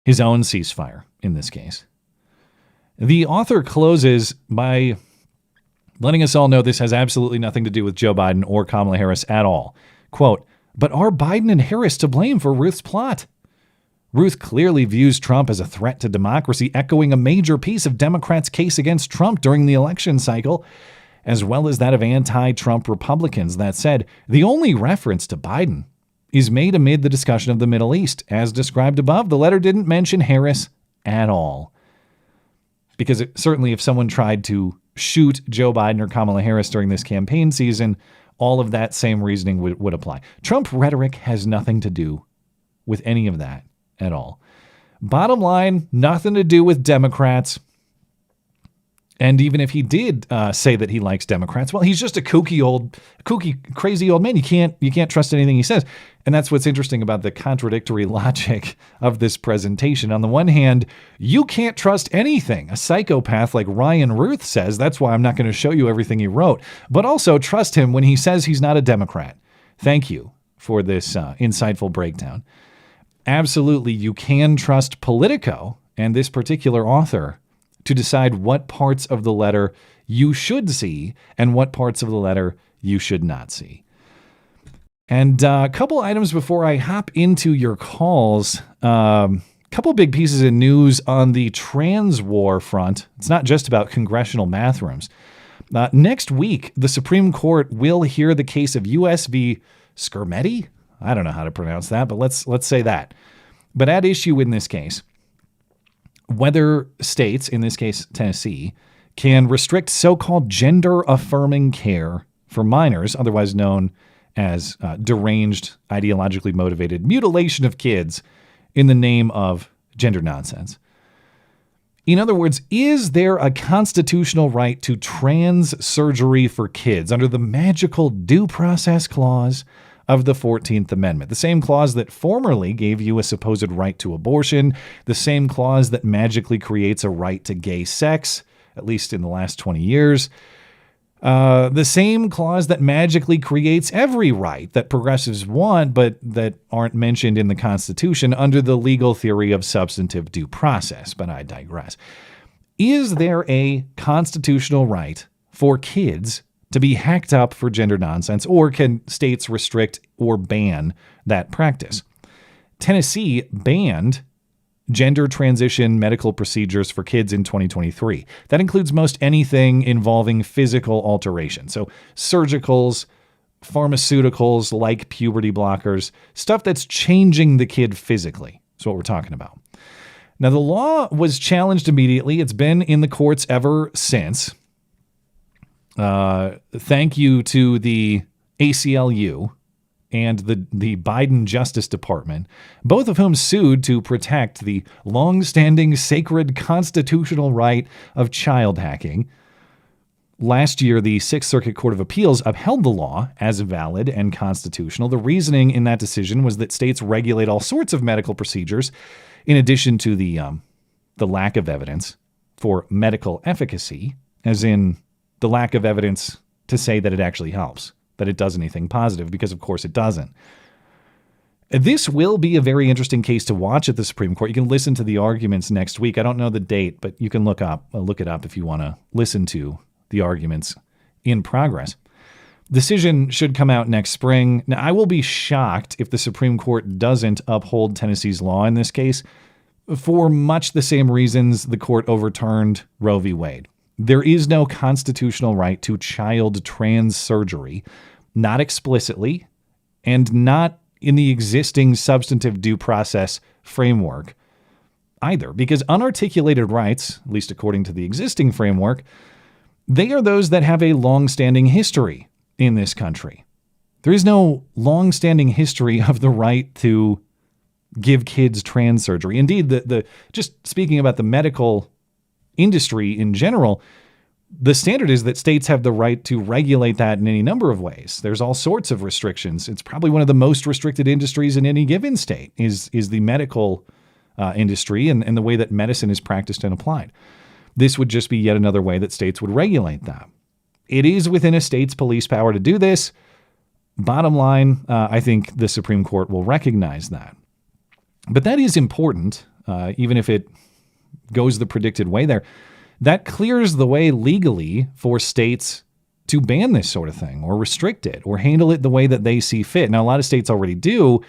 his own ceasefire in this case. The author closes by letting us all know this has absolutely nothing to do with Joe Biden or Kamala Harris at all. Quote, "But are Biden and Harris to blame for Ruth's plot? Ruth clearly views Trump as a threat to democracy, echoing a major piece of Democrats' case against Trump during the election cycle, as well as that of anti-Trump Republicans. That said, the only reference to Biden is made amid the discussion of the Middle East. As described above, the letter didn't mention Harris at all." Because certainly if someone tried to shoot Joe Biden or Kamala Harris during this campaign season, all of that same reasoning would apply. Trump rhetoric has nothing to do with any of that at all. Bottom line, nothing to do with Democrats. And even if he did say that he likes Democrats, well, he's just a kooky, crazy old man. You can't trust anything he says. And that's what's interesting about the contradictory logic of this presentation. On the one hand, you can't trust anything a psychopath like Ryan Ruth says. That's why I'm not going to show you everything he wrote. But also trust him when he says he's not a Democrat. Thank you for this insightful breakdown. Absolutely, you can trust Politico and this particular author to decide what parts of the letter you should see and what parts of the letter you should not see. And a couple items before I hop into your calls. Couple big pieces of news on the trans war front. It's not just about congressional bathrooms. Next week, the Supreme Court will hear the case of U.S. v. Skirmetti. I don't know how to pronounce that, but let's say that. But at issue in this case, whether states, in this case Tennessee, can restrict so-called gender-affirming care for minors, otherwise known as deranged, ideologically motivated mutilation of kids in the name of gender nonsense. In other words, is there a constitutional right to trans surgery for kids under the magical due process clause of the 14th Amendment, the same clause that formerly gave you a supposed right to abortion, the same clause that magically creates a right to gay sex, at least in the last 20 years. The same clause that magically creates every right that progressives want, but that aren't mentioned in the Constitution under the legal theory of substantive due process. But I digress. Is there a constitutional right for kids to be hacked up for gender nonsense, or can states restrict or ban that practice? Tennessee banned gender transition medical procedures for kids in 2023. That includes most anything involving physical alteration. So surgicals, pharmaceuticals like puberty blockers, stuff that's changing the kid physically. That's what we're talking about. Now, the law was challenged immediately. It's been in the courts ever since. Thank you to the ACLU and the Biden Justice Department, both of whom sued to protect the long-standing sacred constitutional right of child hacking. Last year, the Sixth Circuit Court of Appeals upheld the law as valid and constitutional. The reasoning in that decision was that states regulate all sorts of medical procedures, in addition to the lack of evidence for medical efficacy, as in the lack of evidence to say that it actually helps, that it does anything positive, because of course it doesn't. This will be a very interesting case to watch at the Supreme Court. You can listen to the arguments next week. I don't know the date, but you can look it up if you want to listen to the arguments in progress. Decision should come out next spring. Now, I will be shocked if the Supreme Court doesn't uphold Tennessee's law in this case, for much the same reasons the court overturned Roe v. Wade. There is no constitutional right to child trans surgery, not explicitly, and not in the existing substantive due process framework either, because unarticulated rights, at least according to the existing framework, they are those that have a long-standing history in this country. There is no long-standing history of the right to give kids trans surgery. Indeed, the just speaking about the medical industry in general, the standard is that states have the right to regulate that in any number of ways. There's all sorts of restrictions. It's probably one of the most restricted industries in any given state is the medical industry and the way that medicine is practiced and applied. This would just be yet another way that states would regulate that. It is within a state's police power to do this. Bottom line, I think the Supreme Court will recognize that. But that is important, even if it goes the predicted way there. That clears the way legally for states to ban this sort of thing or restrict it or handle it the way that they see fit. Now, a lot of states already do,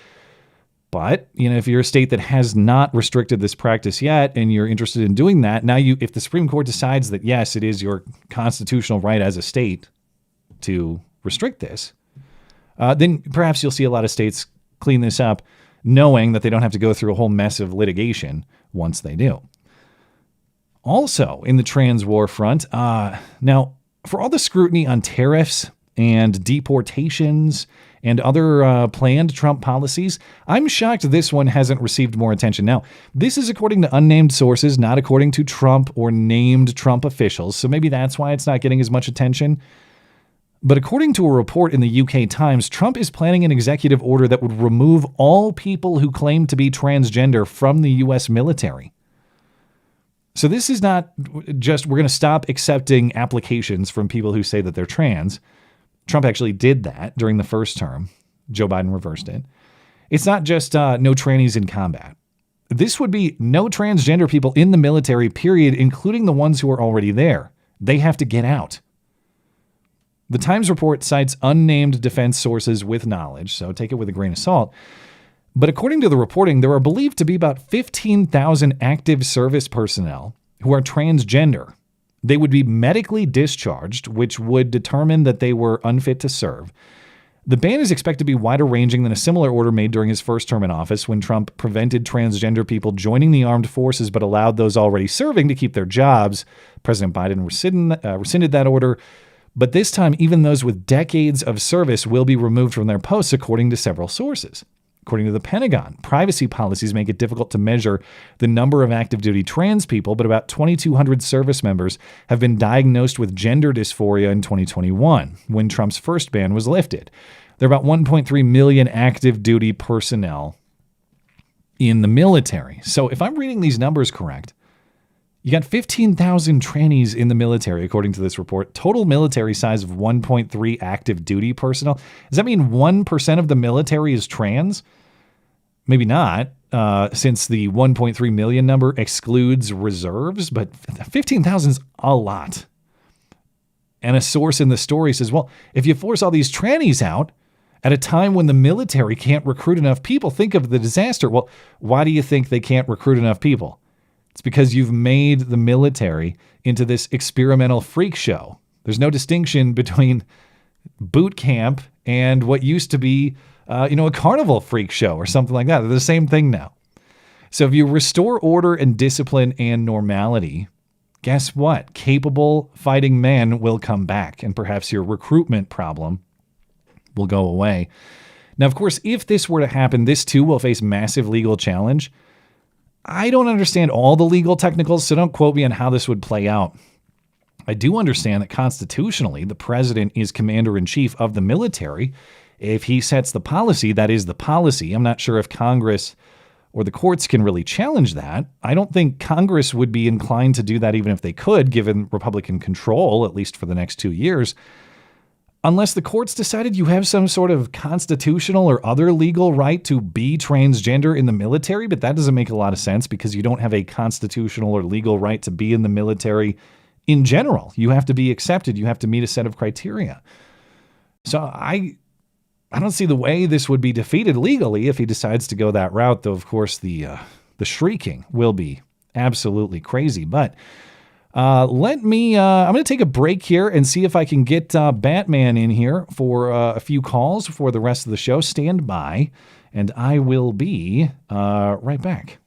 but if you're a state that has not restricted this practice yet and you're interested in doing that, now if the Supreme Court decides that, yes, it is your constitutional right as a state to restrict this, then perhaps you'll see a lot of states clean this up, knowing that they don't have to go through a whole mess of litigation once they do. Also, in the trans war front, now, for all the scrutiny on tariffs and deportations and other planned Trump policies, I'm shocked this one hasn't received more attention. Now, this is according to unnamed sources, not according to Trump or named Trump officials, so maybe that's why it's not getting as much attention. But according to a report in the UK Times, Trump is planning an executive order that would remove all people who claim to be transgender from the U.S. military. So this is not just we're going to stop accepting applications from people who say that they're trans. Trump actually did that during the first term. Joe Biden reversed it. It's not just no trannies in combat. This would be no transgender people in the military, period, including the ones who are already there. They have to get out. The Times report cites unnamed defense sources with knowledge, so take it with a grain of salt. But according to the reporting, there are believed to be about 15,000 active service personnel who are transgender. They would be medically discharged, which would determine that they were unfit to serve. The ban is expected to be wider ranging than a similar order made during his first term in office when Trump prevented transgender people joining the armed forces but allowed those already serving to keep their jobs. President Biden rescinded that order. But this time, even those with decades of service will be removed from their posts, according to several sources. According to the Pentagon, privacy policies make it difficult to measure the number of active duty trans people, but about 2,200 service members have been diagnosed with gender dysphoria in 2021, when Trump's first ban was lifted. There are about 1.3 million active duty personnel in the military. So if I'm reading these numbers correct, You got 15,000 trannies in the military, according to this report. Total military size of 1.3 active duty personnel. Does that mean 1% of the military is trans? Maybe not, since the 1.3 million number excludes reserves, but 15,000 is a lot. And a source in the story says, well, if you force all these trannies out at a time when the military can't recruit enough people, think of the disaster. Well, why do you think they can't recruit enough people? It's because you've made the military into this experimental freak show. There's no distinction between boot camp and what used to be, a carnival freak show or something like that. They're the same thing now. So if you restore order and discipline and normality, guess what? Capable fighting men will come back, and perhaps your recruitment problem will go away. Now, of course, if this were to happen, this too will face massive legal challenge. I don't understand all the legal technicals, so don't quote me on how this would play out. I do understand that constitutionally, the president is commander-in-chief of the military. If he sets the policy, that is the policy. I'm not sure if Congress or the courts can really challenge that. I don't think Congress would be inclined to do that even if they could, given Republican control, at least for the next 2 years. Unless the courts decided you have some sort of constitutional or other legal right to be transgender in the military, but that doesn't make a lot of sense because you don't have a constitutional or legal right to be in the military in general. You have to be accepted. You have to meet a set of criteria. So I don't see the way this would be defeated legally if he decides to go that route, though, of course, the shrieking will be absolutely crazy. But I'm going to take a break here and see if I can get Batman in here for a few calls for the rest of the show. Stand by, and I will be right back.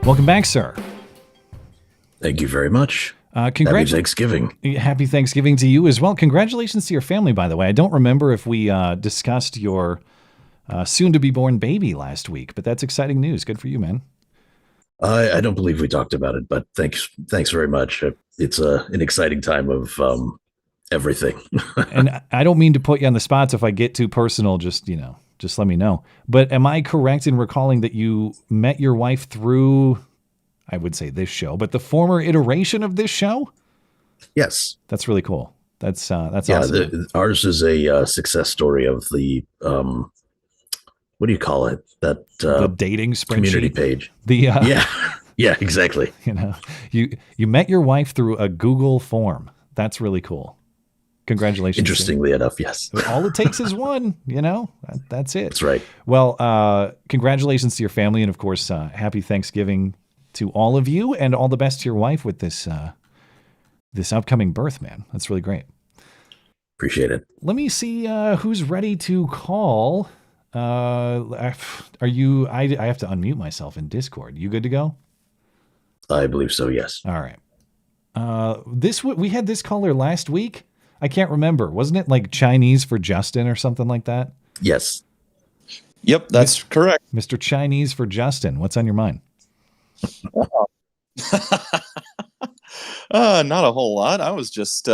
Welcome back, sir. Thank you very much. Happy Thanksgiving. Happy Thanksgiving to you as well. Congratulations to your family, by the way. I don't remember if we discussed your soon-to-be-born baby last week, but that's exciting news. Good for you, man. I don't believe we talked about it, but thanks very much. It's an exciting time of everything. And I don't mean to put you on the spot, so if I get too personal, just let me know. But am I correct in recalling that you met your wife through, I would say this show, but the former iteration of this show? Yes. That's really cool. That's awesome. Ours is a success story of the, what do you call it? That the dating spreadsheet community page. Yeah, exactly. You met your wife through a Google form. That's really cool. Congratulations. Interestingly enough, yes. All it takes is one, that's it. That's right. Well, congratulations to your family. And of course, happy Thanksgiving to all of you and all the best to your wife with this upcoming birth, man. That's really great. Appreciate it. Let me see who's ready to call. Are you, I have to unmute myself in Discord. You good to go? I believe so, yes. All right. We had this caller last week. I can't remember. Wasn't it like Chinese for Justin or something like that? Yes. Yep, that's correct. Mr. Chinese for Justin. What's on your mind? Not a whole lot. I was just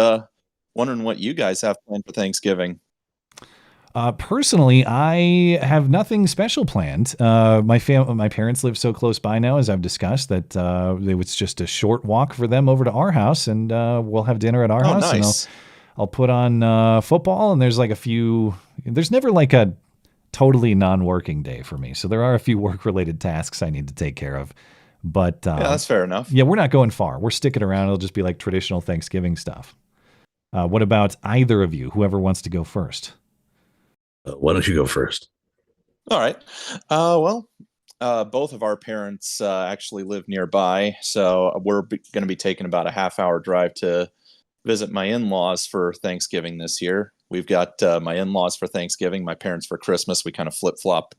wondering what you guys have planned for Thanksgiving. Personally, I have nothing special planned. My parents live so close by now, as I've discussed, that it's just a short walk for them over to our house, and we'll have dinner at our house. Nice. And I'll put on football, and there's never like a totally non-working day for me. So there are a few work-related tasks I need to take care of. But yeah, that's fair enough. Yeah, we're not going far. We're sticking around. It'll just be like traditional Thanksgiving stuff. What about either of you? Whoever wants to go first. Why don't you go first? All right. Both of our parents actually live nearby, so we're going to be taking about a half-hour drive to visit my in-laws for Thanksgiving this year. We've got my in-laws for Thanksgiving, my parents for Christmas. We kind of flip-flop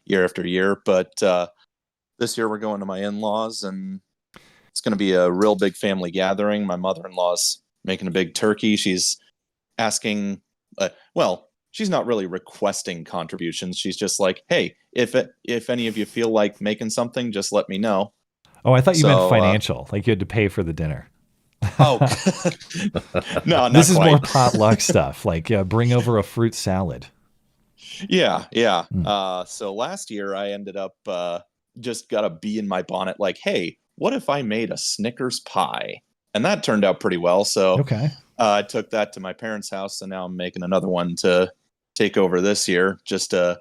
year after year. But this year we're going to my in-laws, and it's going to be a real big family gathering. My mother-in-law's making a big turkey. She's asking, she's not really requesting contributions. She's just like, hey, if any of you feel like making something, just let me know. Oh, I thought you meant financial, like you had to pay for the dinner. Oh, no, not this is quite. more potluck stuff. Like, bring over a fruit salad. Yeah. So last year I ended up just got a bee in my bonnet. Like, hey, what if I made a Snickers pie? And that turned out pretty well. So I took that to my parents' house, and now I'm making another one to take over this year. Just a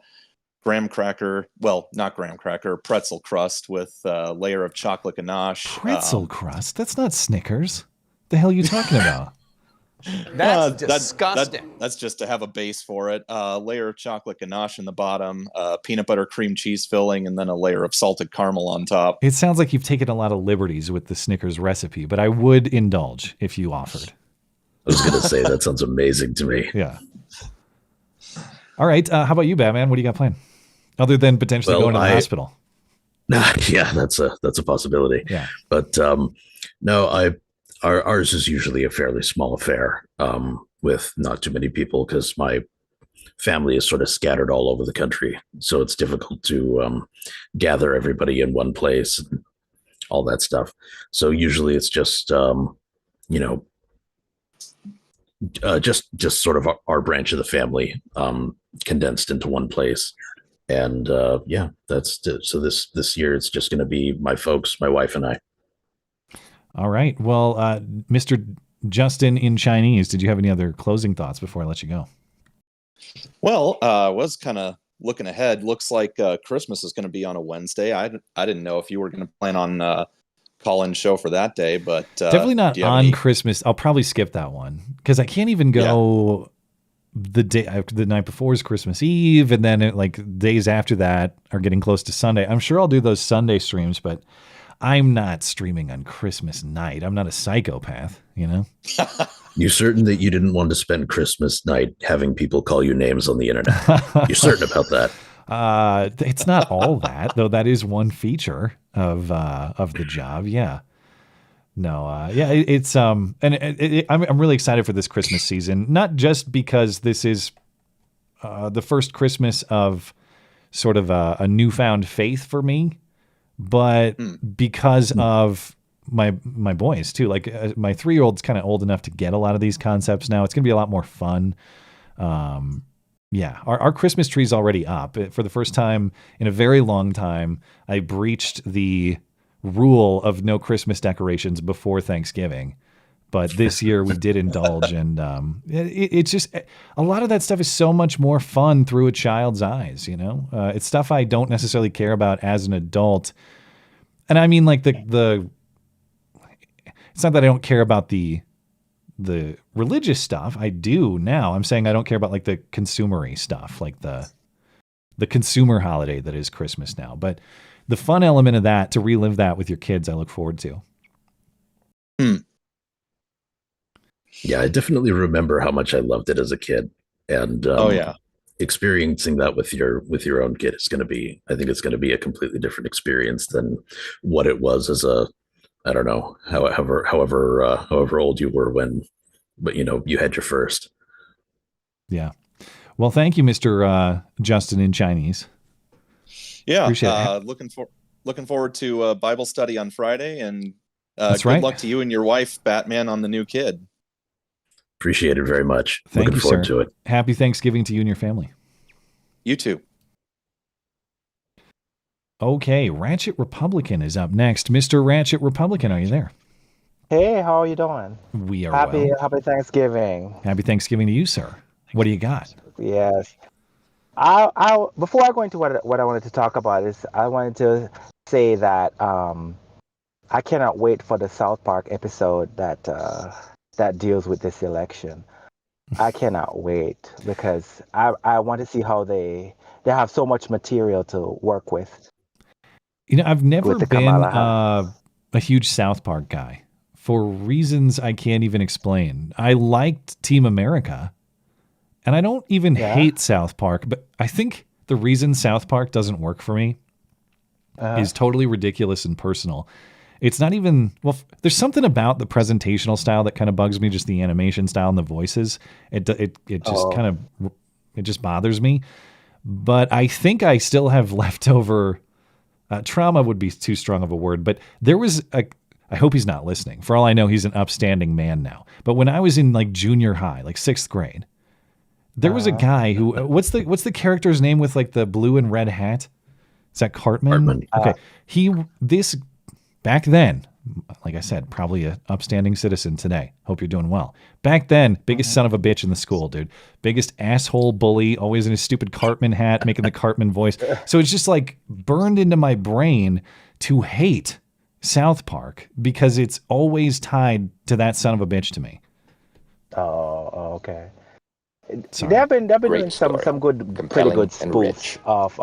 not graham cracker, pretzel crust with a layer of chocolate ganache. Pretzel crust? That's not Snickers. The hell are you talking about? That's disgusting. That's just to have a base for it. Layer of chocolate ganache in the bottom, peanut butter cream cheese filling, and then a layer of salted caramel on top. It sounds like you've taken a lot of liberties with the Snickers recipe, but I would indulge if you offered. I was going to say, that sounds amazing to me. Yeah. All right. How about you, Batman? What do you got planned? Other than potentially going to the hospital. Yeah, that's a possibility. Yeah. But no, ours is usually a fairly small affair with not too many people, because my family is sort of scattered all over the country. So it's difficult to gather everybody in one place and all that stuff. So usually it's just, just sort of our branch of the family condensed into one place. And so this year it's just going to be my folks, my wife and I. All right. Well, Mr. Justin in Chinese, did you have any other closing thoughts before I let you go? Well, I was kind of looking ahead. Looks like Christmas is going to be on a Wednesday. I didn't know if you were going to plan on call-in show for that day, but definitely not on Christmas. I'll probably skip that one because I can't even go the day after the night before is Christmas Eve, and then days after that are getting close to Sunday. I'm sure I'll do those Sunday streams, but I'm not streaming on Christmas night. I'm not a psychopath, you know? You certain that you didn't want to spend Christmas night having people call you names on the internet? You're certain about that? It's not all that, though. That is one feature of the job. Yeah. No. It's I'm really excited for this Christmas season, not just because this is the first Christmas of sort of a newfound faith for me, but because of my boys too. Like my 3-year-old's kind of old enough to get a lot of these concepts now. It's going to be a lot more fun. Our Christmas tree's already up. For the first time in a very long time, I breached the rule of no Christmas decorations before Thanksgiving. But this year we did indulge, and it's just a lot of that stuff is so much more fun through a child's eyes. You know, it's stuff I don't necessarily care about as an adult, and I mean like the. It's not that I don't care about the religious stuff. I do now. I'm saying I don't care about like the consumery stuff, like the consumer holiday that is Christmas now. But the fun element of that, to relive that with your kids, I look forward to. Yeah, I definitely remember how much I loved it as a kid, and experiencing that with your own kid is going to be. I think it's going to be a completely different experience than what it was as a. I don't know, however old you were but you had your first. Yeah. Well, thank you, Mr. Justin in Chinese. Yeah. Appreciate it. Looking forward to Bible study on Friday, and That's good right. luck to you and your wife, Batman, on the new kid. Appreciate it very much. Thank Looking you, forward sir. to it. Happy Thanksgiving to you and your family. You too. Okay, Ratchet Republican is up next. Mr. Ratchet Republican, are you there? Hey, how are you doing? We are Happy Thanksgiving. Happy Thanksgiving to you, sir. What do you got? Yes. I before I go into what I wanted to talk about is I wanted to say that I cannot wait for the South Park episode that deals with this election. I cannot wait because I want to see how they have so much material to work with. You know, I've never With the been Kamala. a huge South Park guy for reasons I can't even explain. I liked Team America, And I don't even Yeah. hate South Park, but I think the reason South Park doesn't work for me is totally ridiculous and personal. It's not even, well, there's something about the presentational style that kind of bugs me, just the animation style and the voices. It just kind of, it just bothers me. But I think I still have leftover trauma would be too strong of a word, but there was I hope he's not listening. For all I know, he's an upstanding man now. But when I was in like junior high, like 6th grade, there was a guy who, what's the character's name with like the blue and red hat? Is that Cartman? Okay. Back then, like I said, probably an upstanding citizen today. Hope you're doing well. Back then, biggest son of a bitch in the school, dude. Biggest asshole bully, always in his stupid Cartman hat, making the Cartman voice. So it's just like burned into my brain to hate South Park because it's always tied to that son of a bitch to me. Oh, okay. Sorry. They've been Great doing some story. good, pretty Compelling good and spoofs rich. of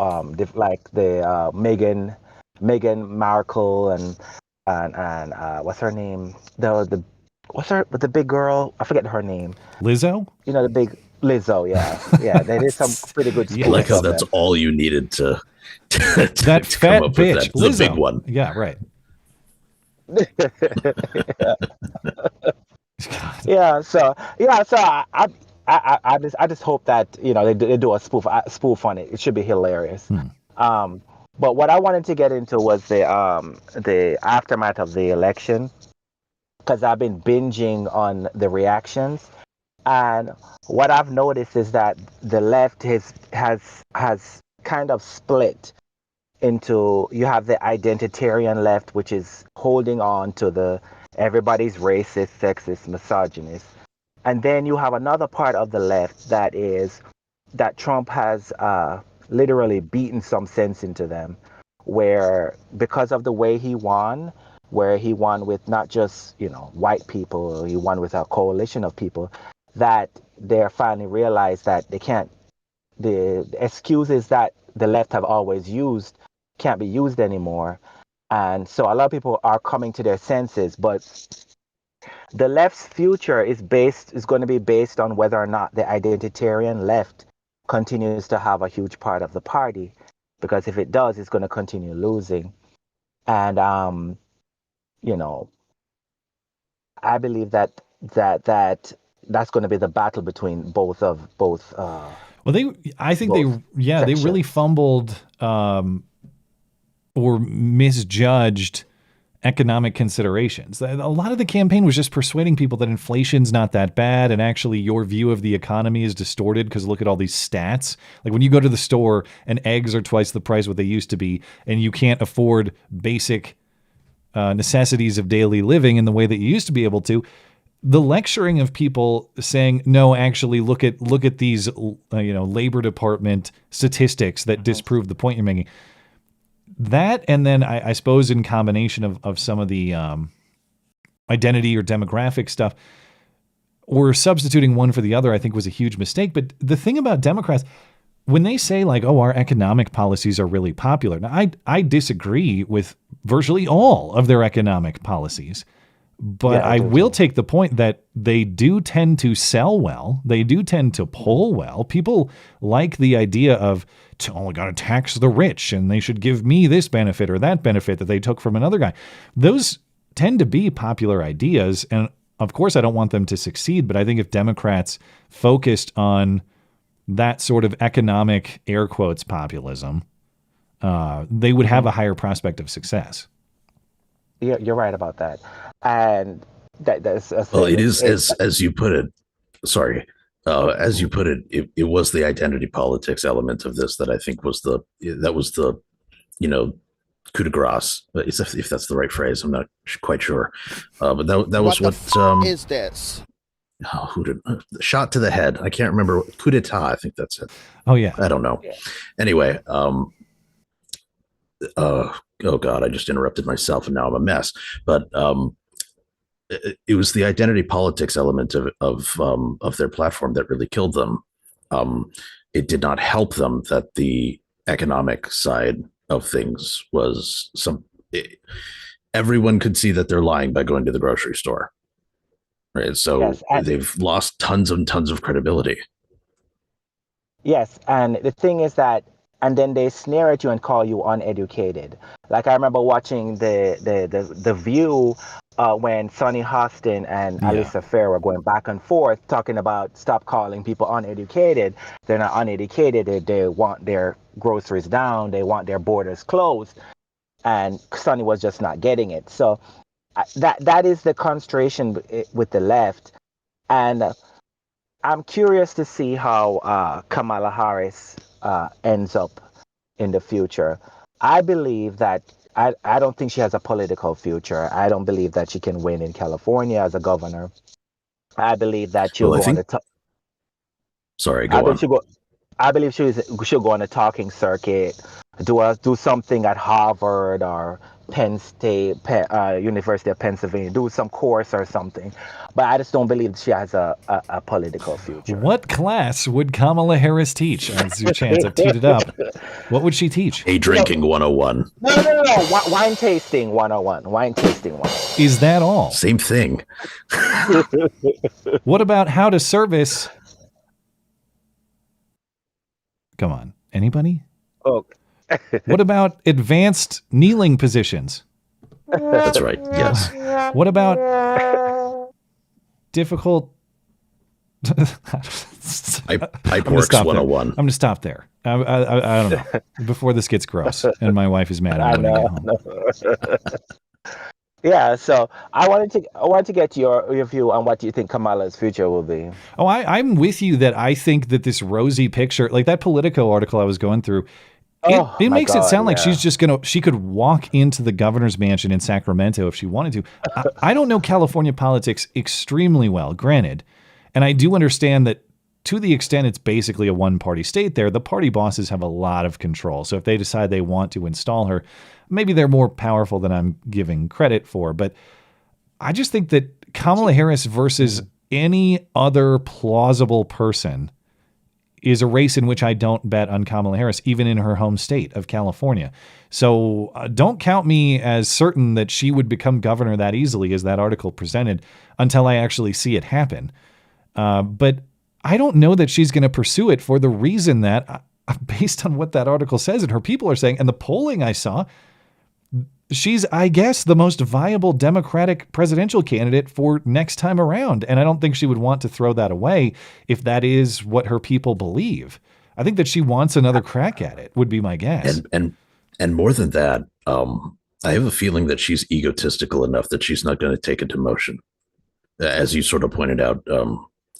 Meghan Markle and what's her name? The big girl? I forget her name. Lizzo? You know, the big Lizzo. Yeah. They did some pretty good spoofs. I like how of that's them. all you needed to That to fat come up with bitch, that. The Lizzo. big one. Yeah, right. So I just hope that they do a spoof on it. It should be hilarious. But what I wanted to get into was the aftermath of the election, because I've been binging on the reactions, and what I've noticed is that the left has kind of split into, you have the identitarian left, which is holding on to the everybody's racist, sexist, misogynist. And then you have another part of the left that Trump has literally beaten some sense into them, where because of the way he won, where he won with not just, white people, he won with a coalition of people, that they're finally realized that the excuses that the left have always used can't be used anymore. And so a lot of people are coming to their senses, but the left's future is going to be based on whether or not the identitarian left continues to have a huge part of the party, because if it does, it's going to continue losing. And I believe that's going to be the battle between both. Well, I think they really fumbled or misjudged economic considerations. A lot of the campaign was just persuading people that inflation's not that bad, and actually your view of the economy is distorted because look at all these stats. Like when you go to the store and eggs are twice the price what they used to be, and you can't afford basic necessities of daily living in the way that you used to be able to. The lecturing of people saying, no, actually look at these Labor Department statistics that disprove the point you're making. That, and then I suppose in combination of some of the identity or demographic stuff, or substituting one for the other, I think was a huge mistake. But the thing about Democrats, when they say like, oh, our economic policies are really popular, now I disagree with virtually all of their economic policies. But I will take the point that they do tend to sell well. They do tend to poll well. People like the idea of, oh, I got to tax the rich and they should give me this benefit or that benefit that they took from another guy. Those tend to be popular ideas. And of course, I don't want them to succeed. But I think if Democrats focused on that sort of economic, air quotes, populism, they would have a higher prospect of success. Yeah, you're right about that. And that's well, it is as you put it. Sorry, as you put it, it was the identity politics element of this that I think was the coup de grace, if that's the right phrase. I'm not quite sure, but that was what is this? Who did shot to the head? I can't remember. Coup d'etat, I think that's it. Oh yeah, I don't know. Yeah. Anyway, oh God, I just interrupted myself and now I'm a mess. But it was the identity politics element of their platform that really killed them. It did not help them that the economic side of things was everyone could see that they're lying by going to the grocery store. Right. So they've lost tons and tons of credibility. Yes, and the thing is that, and then they sneer at you and call you uneducated. Like I remember watching the View when Sonny Hostin and Alyssa Fair were going back and forth talking about stop calling people uneducated. They're not uneducated. They want their groceries down. They want their borders closed. And Sonny was just not getting it. So that is the consternation with the left. And I'm curious to see how Kamala Harris ends up in the future. I believe that I don't think she has a political future. I don't believe that she can win in California as a governor. I believe that she'll go on the top. Sorry, go on. I believe she'll go on a talking circuit, do something at Harvard or Penn State, University of Pennsylvania, do some course or something. But I just don't believe she has a political future. What class would Kamala Harris teach? That's your chance. I've teed it up. What would she teach? A drinking 101. No. Wine tasting 101. Wine tasting 101. Is that all? Same thing. What about how to service? Come on. Anybody? Oh. What about advanced kneeling positions? That's right. Yes. What about difficult pipe works 101? I'm going to stop there. I don't know. Before this gets gross and my wife is mad at me when I get home. Yeah, so I wanted to get your view on what you think Kamala's future will be. Oh, I'm with you that I think that this rosy picture, like that Politico article I was going through, it makes it sound like she's just she could walk into the governor's mansion in Sacramento if she wanted to. I don't know California politics extremely well, granted, and I do understand that to the extent it's basically a one-party state there, the party bosses have a lot of control. So if they decide they want to install her, maybe they're more powerful than I'm giving credit for. But I just think that Kamala Harris versus any other plausible person is a race in which I don't bet on Kamala Harris, even in her home state of California. So don't count me as certain that she would become governor that easily as that article presented until I actually see it happen. But I don't know that she's going to pursue it for the reason that, based on what that article says and her people are saying, and the polling I saw, she's, I guess, the most viable Democratic presidential candidate for next time around. And I don't think she would want to throw that away if that is what her people believe. I think that she wants another crack at it, would be my guess. And more than that, I have a feeling that she's egotistical enough that she's not going to take a demotion. As you sort of pointed out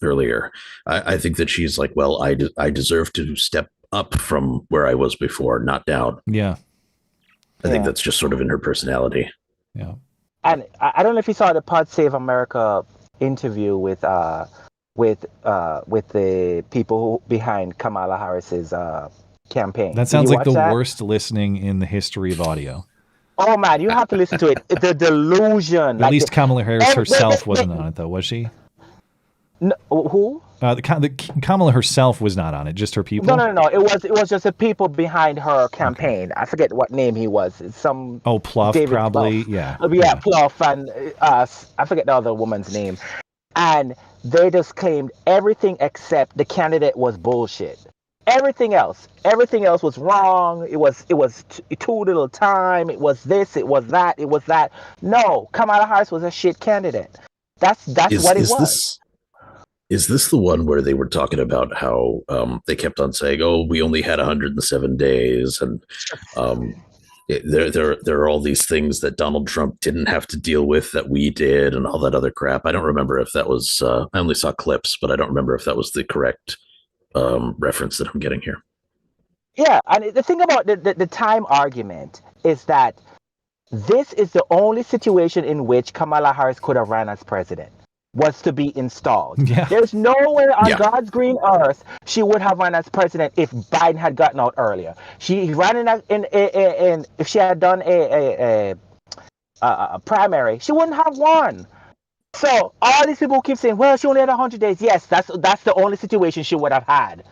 earlier, I think that she's like, well, I deserve to step up from where I was before, not down. Yeah. I think that's just sort of in her personality. Yeah. And I don't know if you saw the Pod Save America interview with the people behind Kamala Harris's campaign. That sounds like the worst listening in the history of audio. Oh man, you have to listen to it. The delusion. At least Kamala Harris herself wasn't on it, though, was she? No, who? Kamala herself was not on it, just her people. No. It was just the people behind her campaign. I forget what name he was. It's some Pluff, David probably. Pluff. Yeah, Pluff, and I forget the other woman's name. And they just claimed everything except the candidate was bullshit. Everything else was wrong. It was too little time. It was this. It was that. It was that. No, Kamala Harris was a shit candidate. That's what it was. Is this the one where they were talking about how they kept on saying, "Oh, we only had 107 days," and there are all these things that Donald Trump didn't have to deal with that we did, and all that other crap? I don't remember if that was. I only saw clips, but I don't remember if that was the correct reference that I'm getting here. Yeah, and the thing about the time argument is that this is the only situation in which Kamala Harris could have ran as president. Was to be installed. Yeah. There's nowhere on God's green earth she would have run as president if Biden had gotten out earlier. She ran in if she had done a primary, she wouldn't have won. So all these people keep saying, "Well, she only had 100 days." Yes, that's the only situation she would have had.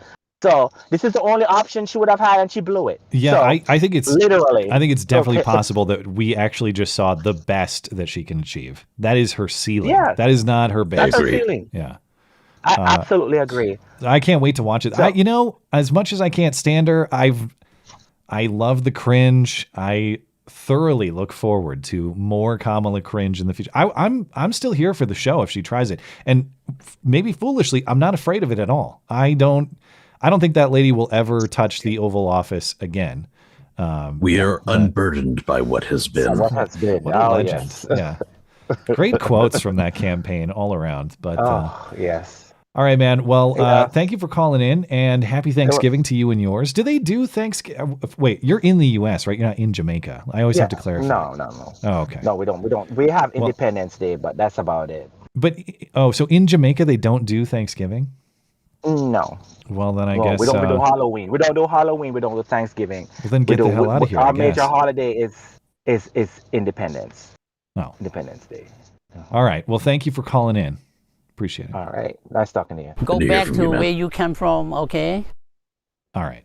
So this is the only option she would have had, and she blew it. Yeah, so, I think it's literally. I think it's definitely possible that we actually just saw the best that she can achieve. That is her ceiling. Yeah, that is not her base. That's her ceiling. Yeah. I absolutely agree. I can't wait to watch it. So, As much as I can't stand her, I love the cringe. I thoroughly look forward to more Kamala cringe in the future. I'm still here for the show if she tries it, and maybe foolishly, I'm not afraid of it at all. I don't think that lady will ever touch the Oval Office again. We are unburdened by what has been. What has been? What a legend! Yes. Yeah, great quotes from that campaign all around. But yes. all right, man. Well, thank you for calling in, and happy Thanksgiving to you and yours. Do they do Thanksgiving? Wait, you're in the U.S., right? You're not in Jamaica. I always have to clarify. No. Oh, okay. No, we don't. We have Independence Day, but that's about it. But so in Jamaica they don't do Thanksgiving? No. Well, then I guess we don't do Halloween. We don't do Halloween. We don't do Thanksgiving. Well, then get the hell out of here. Our major holiday is Independence. Oh, Independence Day. All right. Well, thank you for calling in. Appreciate it. All right. Nice talking to you. Go back to where you came from, okay? All right.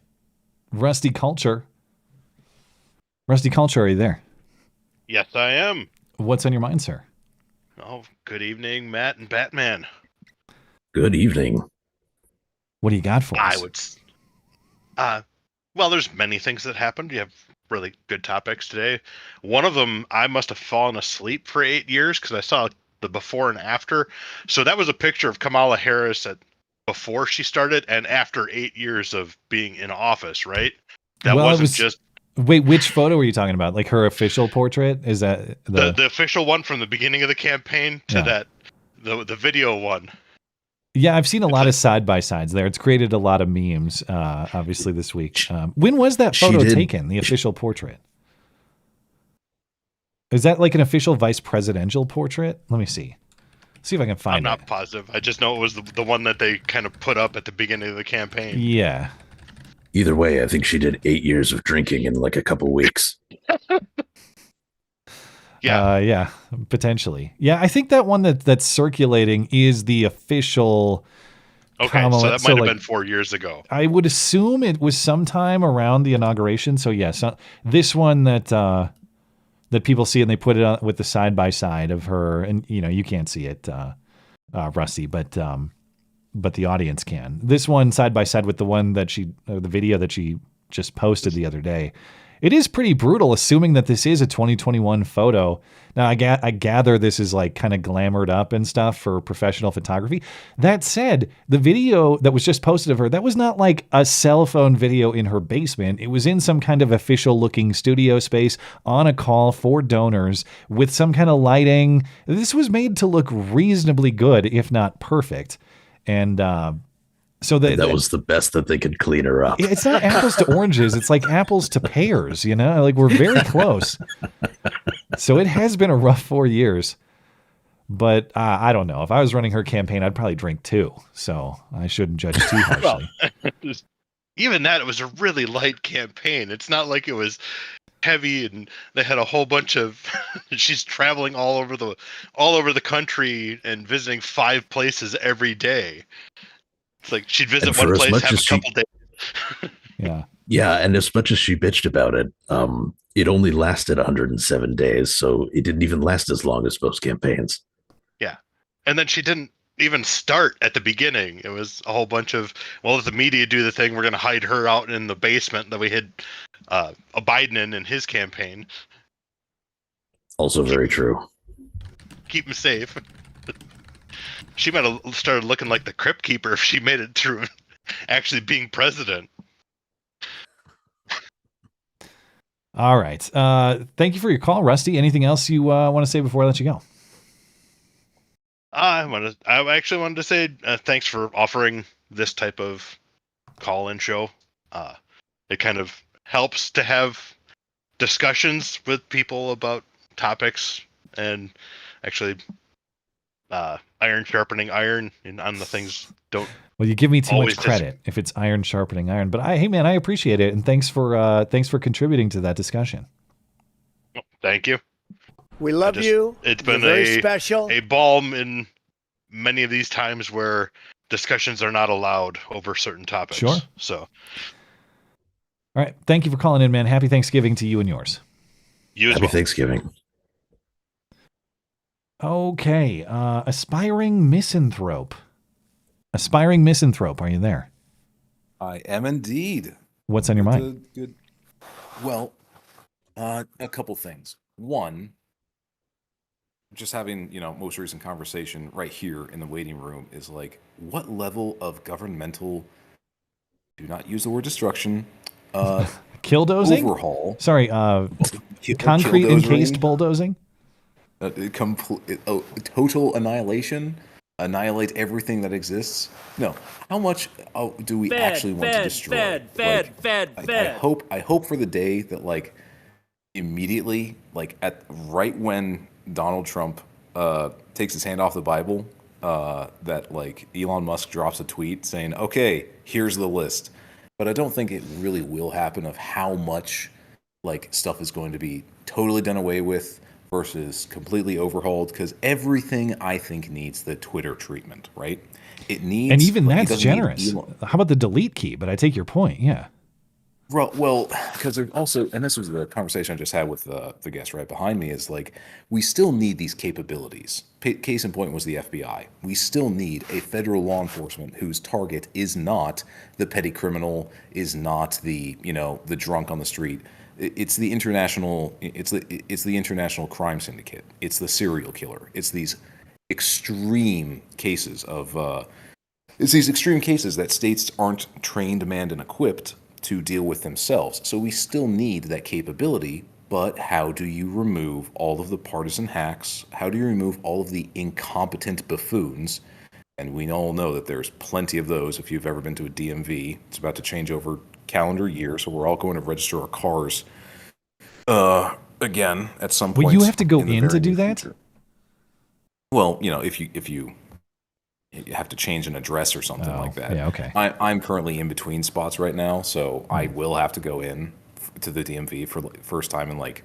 Rusty Culture. Rusty Culture, are you there? Yes, I am. What's on your mind, sir? Oh, good evening, Matt and Batman. Good evening. What do you got for us? I would. Well, there's many things that happened. You have really good topics today. One of them, I must have fallen asleep for 8 years because I saw the before and after. So that was a picture of Kamala Harris before she started and after 8 years of being in office, right? That wasn't just. Wait, which photo were you talking about? Like her official portrait? Is that the official one from the beginning of the campaign to the video one? Yeah, I've seen a lot of side-by-sides there. It's created a lot of memes, obviously, this week. When was that photo taken, the official portrait? Is that like an official vice presidential portrait? Let me see. See if I can find it. I'm not positive. I just know it was the one that they kind of put up at the beginning of the campaign. Yeah. Either way, I think she did 8 years of drinking in like a couple weeks. Yeah, potentially. Yeah, I think that one that's circulating is the official. Okay, Kamala. so that might have been 4 years ago. I would assume it was sometime around the inauguration. So yes, this one that people see and they put it on with the side by side of her, and you can't see it, Rusty, but the audience can. This one side by side with the one that the video that she just posted the other day. It is pretty brutal, assuming that this is a 2021 photo. Now, I gather this is like kind of glamored up and stuff for professional photography. That said, the video that was just posted of her, that was not like a cell phone video in her basement. It was in some kind of official looking studio space on a call for donors with some kind of lighting. This was made to look reasonably good, if not perfect. And, so that was the best that they could clean her up. It's not apples to oranges. It's like apples to pears, like we're very close. So it has been a rough 4 years, but I don't know. If I was running her campaign, I'd probably drink too. So I shouldn't judge too harshly. Well, even that, it was a really light campaign. It's not like it was heavy and they had a whole bunch of, she's traveling all over the country and visiting 5 places every day. It's like she'd visit one place, have a couple days. Yeah, and as much as she bitched about it, it only lasted 107 days, so it didn't even last as long as most campaigns. Yeah, and then she didn't even start at the beginning. It was a whole bunch of, well, let the media do the thing. We're going to hide her out in the basement that we had a Biden in his campaign. Also very true. Keep him safe. She might have started looking like the Crypt Keeper if she made it through actually being president. All right. Thank you for your call, Rusty. Anything else you want to say before I let you go? I actually wanted to say thanks for offering this type of call-in show. It kind of helps to have discussions with people about topics and actually iron sharpening iron on the things don't. Well, you give me too much credit if it's iron sharpening iron, but hey man, I appreciate it, and thanks for contributing to that discussion. Thank you. We love you. It's been very special. A balm in many of these times where discussions are not allowed over certain topics. Sure. So. All right. Thank you for calling in, man. Happy Thanksgiving to you and yours. You as Happy well. Thanksgiving. Okay. Aspiring misanthrope. Aspiring misanthrope, are you there? I am indeed. What's on your mind? Good. Well, a couple things. One, just having, most recent conversation right here in the waiting room is like, what level of governmental, do not use the word destruction, Killdozing? overhaul. Sorry, concrete encased bulldozing? Total annihilation? Annihilate everything that exists? No. How much do we actually want to destroy? I hope for the day that, like, immediately, like, right when Donald Trump takes his hand off the Bible, that, like, Elon Musk drops a tweet saying, okay, here's the list. But I don't think it really will happen of how much, like, stuff is going to be totally done away with versus completely overhauled, because everything, I think, needs the Twitter treatment, right? It needs... And even that's generous. How about the delete key? But I take your point, yeah. Well, because there's also, and this was the conversation I just had with the guest right behind me, is like, we still need these capabilities. Case in point was the FBI. We still need a federal law enforcement whose target is not the petty criminal, is not the drunk on the street. It's the international crime syndicate. It's the serial killer. It's these extreme cases that states aren't trained, manned, and equipped to deal with themselves. So we still need that capability, but how do you remove all of the partisan hacks? How do you remove all of the incompetent buffoons? And we all know that there's plenty of those if you've ever been to a DMV. It's about to change over calendar year, so we're all going to register our cars again at some point. Well, you have to go in to do that? Well, if you have to change an address or something like that. Yeah, okay. I'm currently in between spots right now, so I will have to go in to the DMV for the first time in like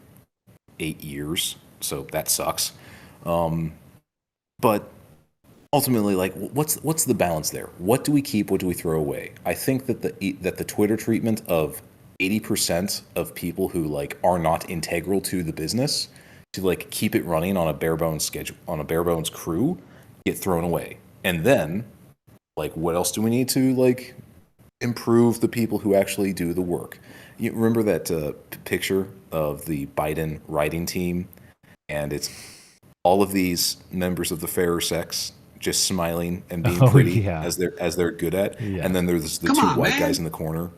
8 years. So that sucks. But ultimately, like, what's the balance there? What do we keep? What do we throw away? I think that the Twitter treatment of 80% of people who, like, are not integral to the business to, like, keep it running on a bare bones schedule, on a bare bones crew, get thrown away. And then, like, what else do we need to, like, improve the people who actually do the work? You remember that picture of the Biden writing team, and it's all of these members of the fairer sex just smiling and being pretty as they're good at, and then there's the two white guys in the corner,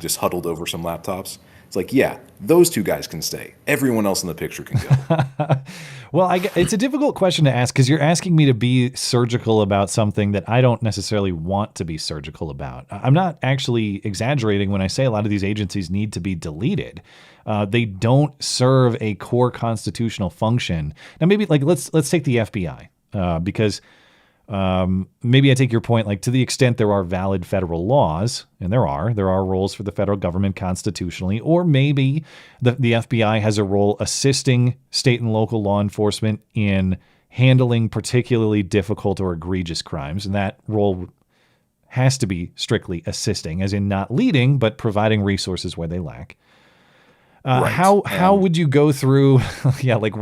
just huddled over some laptops. It's like, yeah, those two guys can stay. Everyone else in the picture can go. Well, it's a difficult question to ask because you're asking me to be surgical about something that I don't necessarily want to be surgical about. I'm not actually exaggerating when I say a lot of these agencies need to be deleted. They don't serve a core constitutional function. Now, maybe like let's take the FBI because maybe I take your point, like to the extent there are valid federal laws, and there are roles for the federal government constitutionally, or maybe the FBI has a role assisting state and local law enforcement in handling particularly difficult or egregious crimes. And that role has to be strictly assisting, as in not leading, but providing resources where they lack. Right. How would you go through? Like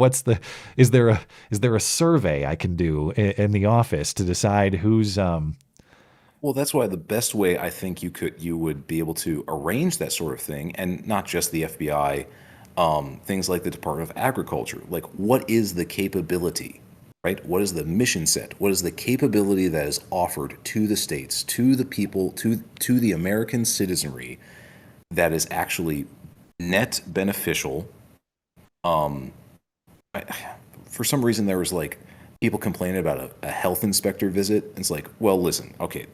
is there a survey I can do in the office to decide who's? Well, that's why the best way I think you would be able to arrange that sort of thing, and not just the FBI, things like the Department of Agriculture. Like, what is the capability, right? What is the mission set? What is the capability that is offered to the states, to the people, to the American citizenry, that is actually net beneficial? For some reason there was like people complaining about a health inspector visit. It's like, well, listen, okay,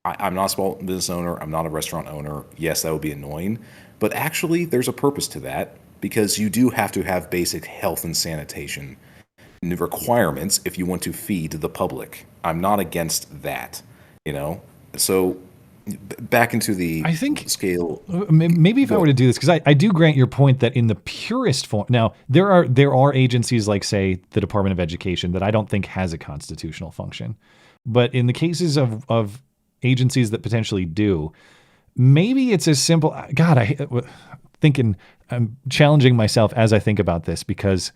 I'm not a small business owner, I'm not a restaurant owner. Yes, that would be annoying, but actually there's a purpose to that, because you do have to have basic health and sanitation requirements if you want to feed the public. I'm not against that, so back into the scale. Maybe if I were to do this, because I do grant your point that in the purest form, now there are agencies like, say, the Department of Education that I don't think has a constitutional function. But in the cases of agencies that potentially do, maybe it's as simple. God, I'm challenging myself as I think about this, because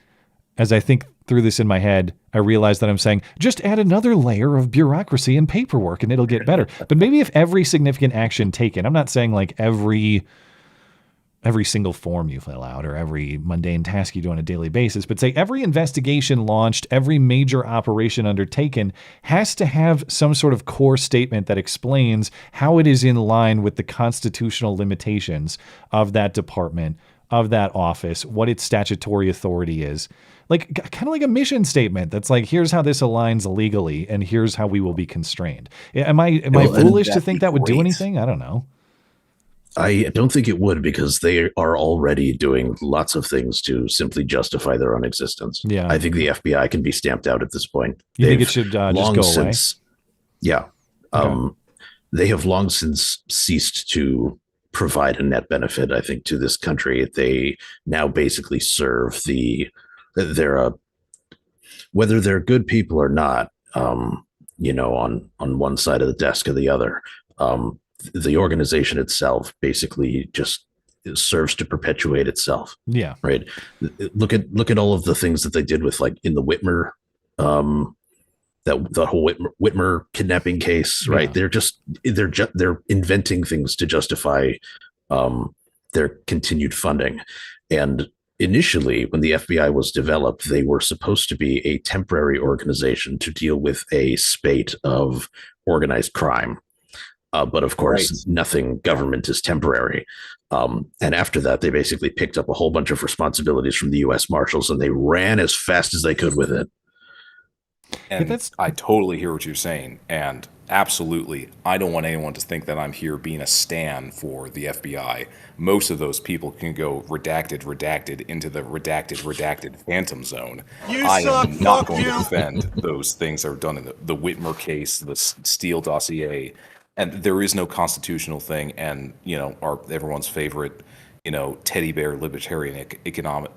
as I think through this in my head, I realized that I'm saying, just add another layer of bureaucracy and paperwork and it'll get better. But maybe if every significant action taken, I'm not saying like every single form you fill out or every mundane task you do on a daily basis, but say every investigation launched, every major operation undertaken has to have some sort of core statement that explains how it is in line with the constitutional limitations of that department, of that office, what its statutory authority is. Like kind of like a mission statement that's like, here's how this aligns legally and here's how we will be constrained. Am I foolish to think that would do anything? I don't know. I don't think it would, because they are already doing lots of things to simply justify their own existence. Yeah. I think the FBI can be stamped out at this point. You think it should just go away? Yeah. Okay. They have long since ceased to provide a net benefit, I think, to this country. They now basically serve whether they're good people or not, on one side of the desk or the other. The organization itself basically just serves to perpetuate itself. Yeah. Right. Look at all of the things that they did with, like, in the Whitmer, the whole Whitmer kidnapping case, right? Yeah. They're inventing things to justify their continued funding. And initially, when the FBI was developed, they were supposed to be a temporary organization to deal with a spate of organized crime. But of course, nothing government is temporary. And after that, they basically picked up a whole bunch of responsibilities from the U.S. Marshals, and they ran as fast as they could with it. And I totally hear what you're saying. And absolutely, I don't want anyone to think that I'm here being a stan for the FBI. Most of those people can go redacted into the redacted phantom zone. I am not going to defend those things that are done in the Whitmer case, the Steele dossier. And there is no constitutional thing. And, everyone's favorite, teddy bear libertarian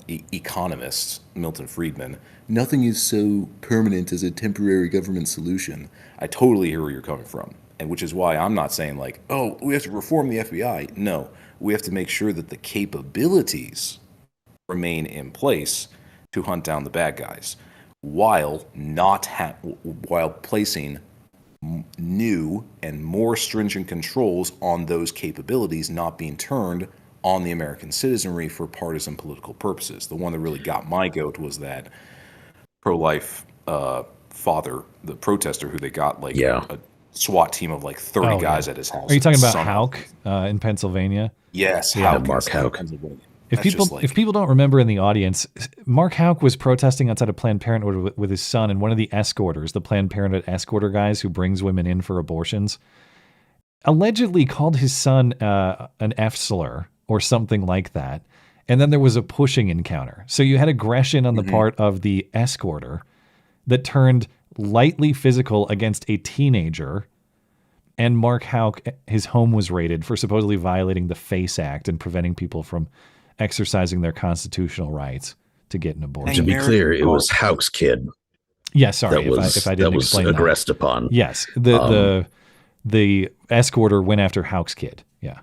economist, Milton Friedman, nothing is so permanent as a temporary government solution. I totally hear where you're coming from. And which is why I'm not saying like, oh, we have to reform the FBI. No, we have to make sure that the capabilities remain in place to hunt down the bad guys while placing new and more stringent controls on those capabilities not being turned on the American citizenry for partisan political purposes. The one that really got my goat was that pro-life father, the protester who they got a SWAT team of 30 guys at his house. Are you talking about Houck in Pennsylvania? Yes, Mark Houck. If people don't remember in the audience, Mark Houck was protesting outside of Planned Parenthood with his son, and one of the escorters, the Planned Parenthood escorter guys who brings women in for abortions, allegedly called his son an F slur or something like that. And then there was a pushing encounter. So you had aggression on the part of the escorter that turned lightly physical against a teenager. And Mark Houck, his home was raided for supposedly violating the FACE Act and preventing people from exercising their constitutional rights to get an abortion. To be clear, it was Houck's kid. Yeah, sorry if I didn't explain that. That was aggressed upon. Yes, the escorter went after Houck's kid. Yeah.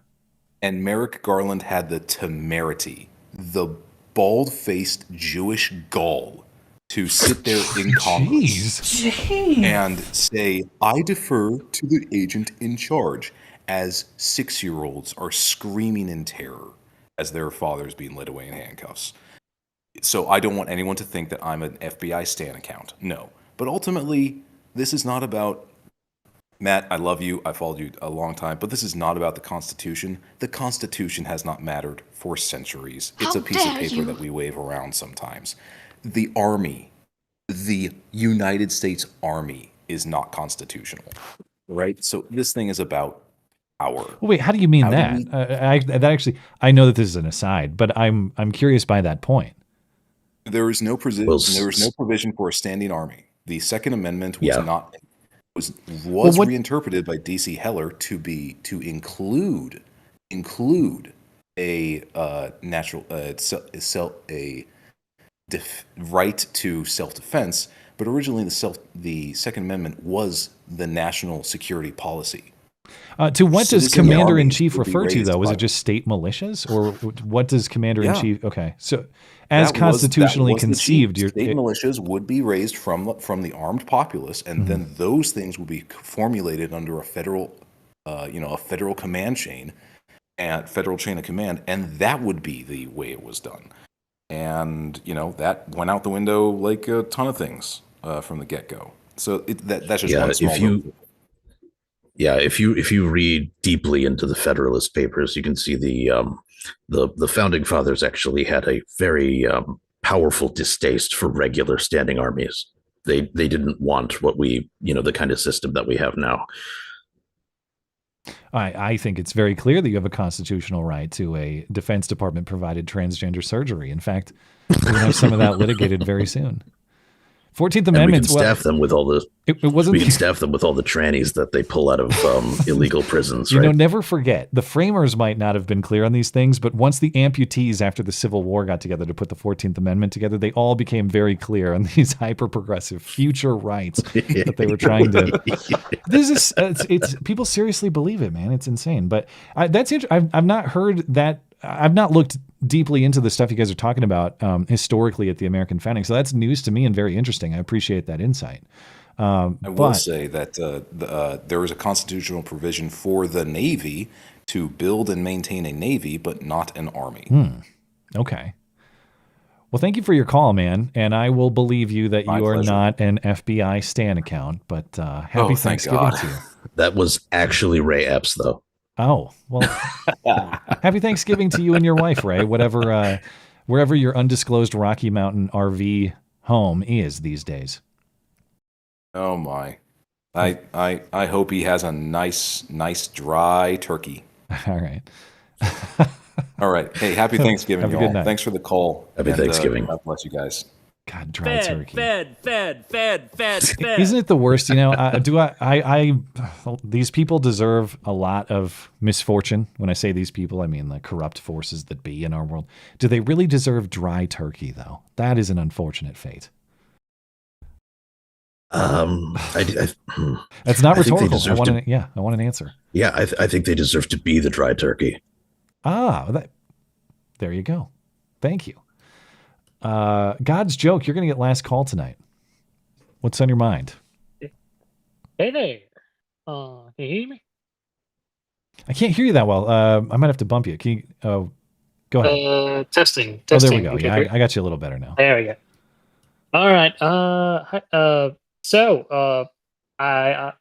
And Merrick Garland had the temerity, the bald-faced Jewish gall to sit there in Congress and say, I defer to the agent in charge, as 6-year-olds are screaming in terror as their father's being led away in handcuffs. So I don't want anyone to think that I'm an FBI Stan account. No. But ultimately, this is not about, Matt, I love you. I followed you a long time. But this is not about the Constitution. The Constitution has not mattered for centuries. It's a piece of paper that we wave around sometimes. The Army, the United States Army, is not constitutional. Right? So this thing is about power. Well, wait, how do you mean that? I know that this is an aside, but I'm curious by that point. There is no provision for a standing army. The Second Amendment was reinterpreted by D.C. Heller to include a right to self-defense, but originally the Second Amendment was the national security policy. To what does citizen commander-in-chief armies would be refer to, raised though? Is by- it just state militias? Or what does commander-in-chief... Okay, so as That constitutionally was the chief. conceived... State militias would be raised from the armed populace, and then those things would be formulated under a federal, a federal command chain, and federal chain of command, and that would be the way it was done. And that went out the window like a ton of things from the get-go. So that's just one small. If you read deeply into the Federalist Papers, you can see the founding fathers actually had a very powerful distaste for regular standing armies. They didn't want what the kind of system that we have now. I think it's very clear that you have a constitutional right to a Defense Department provided transgender surgery. In fact, we're going to have some of that litigated very soon. 14th Amendment. We can staff them with all the. It wasn't. We can staff them with all the trannies that they pull out of illegal prisons. You right? know, never forget the framers might not have been clear on these things, but once the amputees after the Civil War got together to put the 14th Amendment together, they all became very clear on these hyper progressive future rights that they were trying to. This is it's people seriously believe it, man. It's insane. But that's interesting. I've not heard that. I've not looked deeply into the stuff you guys are talking about historically at the American founding. So that's news to me and very interesting. I appreciate that insight. I will say that there is a constitutional provision for the Navy to build and maintain a Navy, but not an Army. Okay. Well, thank you for your call, man. And I will believe you that you are not an FBI Stan account, but happy Thanksgiving to you. That was actually Ray Epps, though. Oh, well, happy Thanksgiving to you and your wife, Ray, wherever your undisclosed Rocky Mountain RV home is these days. Oh my. I hope he has a nice dry turkey. All right. All right. Hey, happy Thanksgiving, Have a y'all. good night. Thanks for the call. Happy Thanksgiving. God bless you guys. God, dry turkey. Fed. Isn't it the worst? These people deserve a lot of misfortune. When I say these people, I mean the corrupt forces that be in our world. Do they really deserve dry turkey, though? That is an unfortunate fate. That's not rhetorical. I want an answer. Yeah, I think they deserve to be the dry turkey. There you go. Thank you. God's joke. You're going to get last call tonight. What's on your mind? Hey there. Can you hear me? I can't hear you that well. I might have to bump you. Can you go ahead? Testing. Oh, there we go. Yeah, I got you a little better now. There we go. All right. So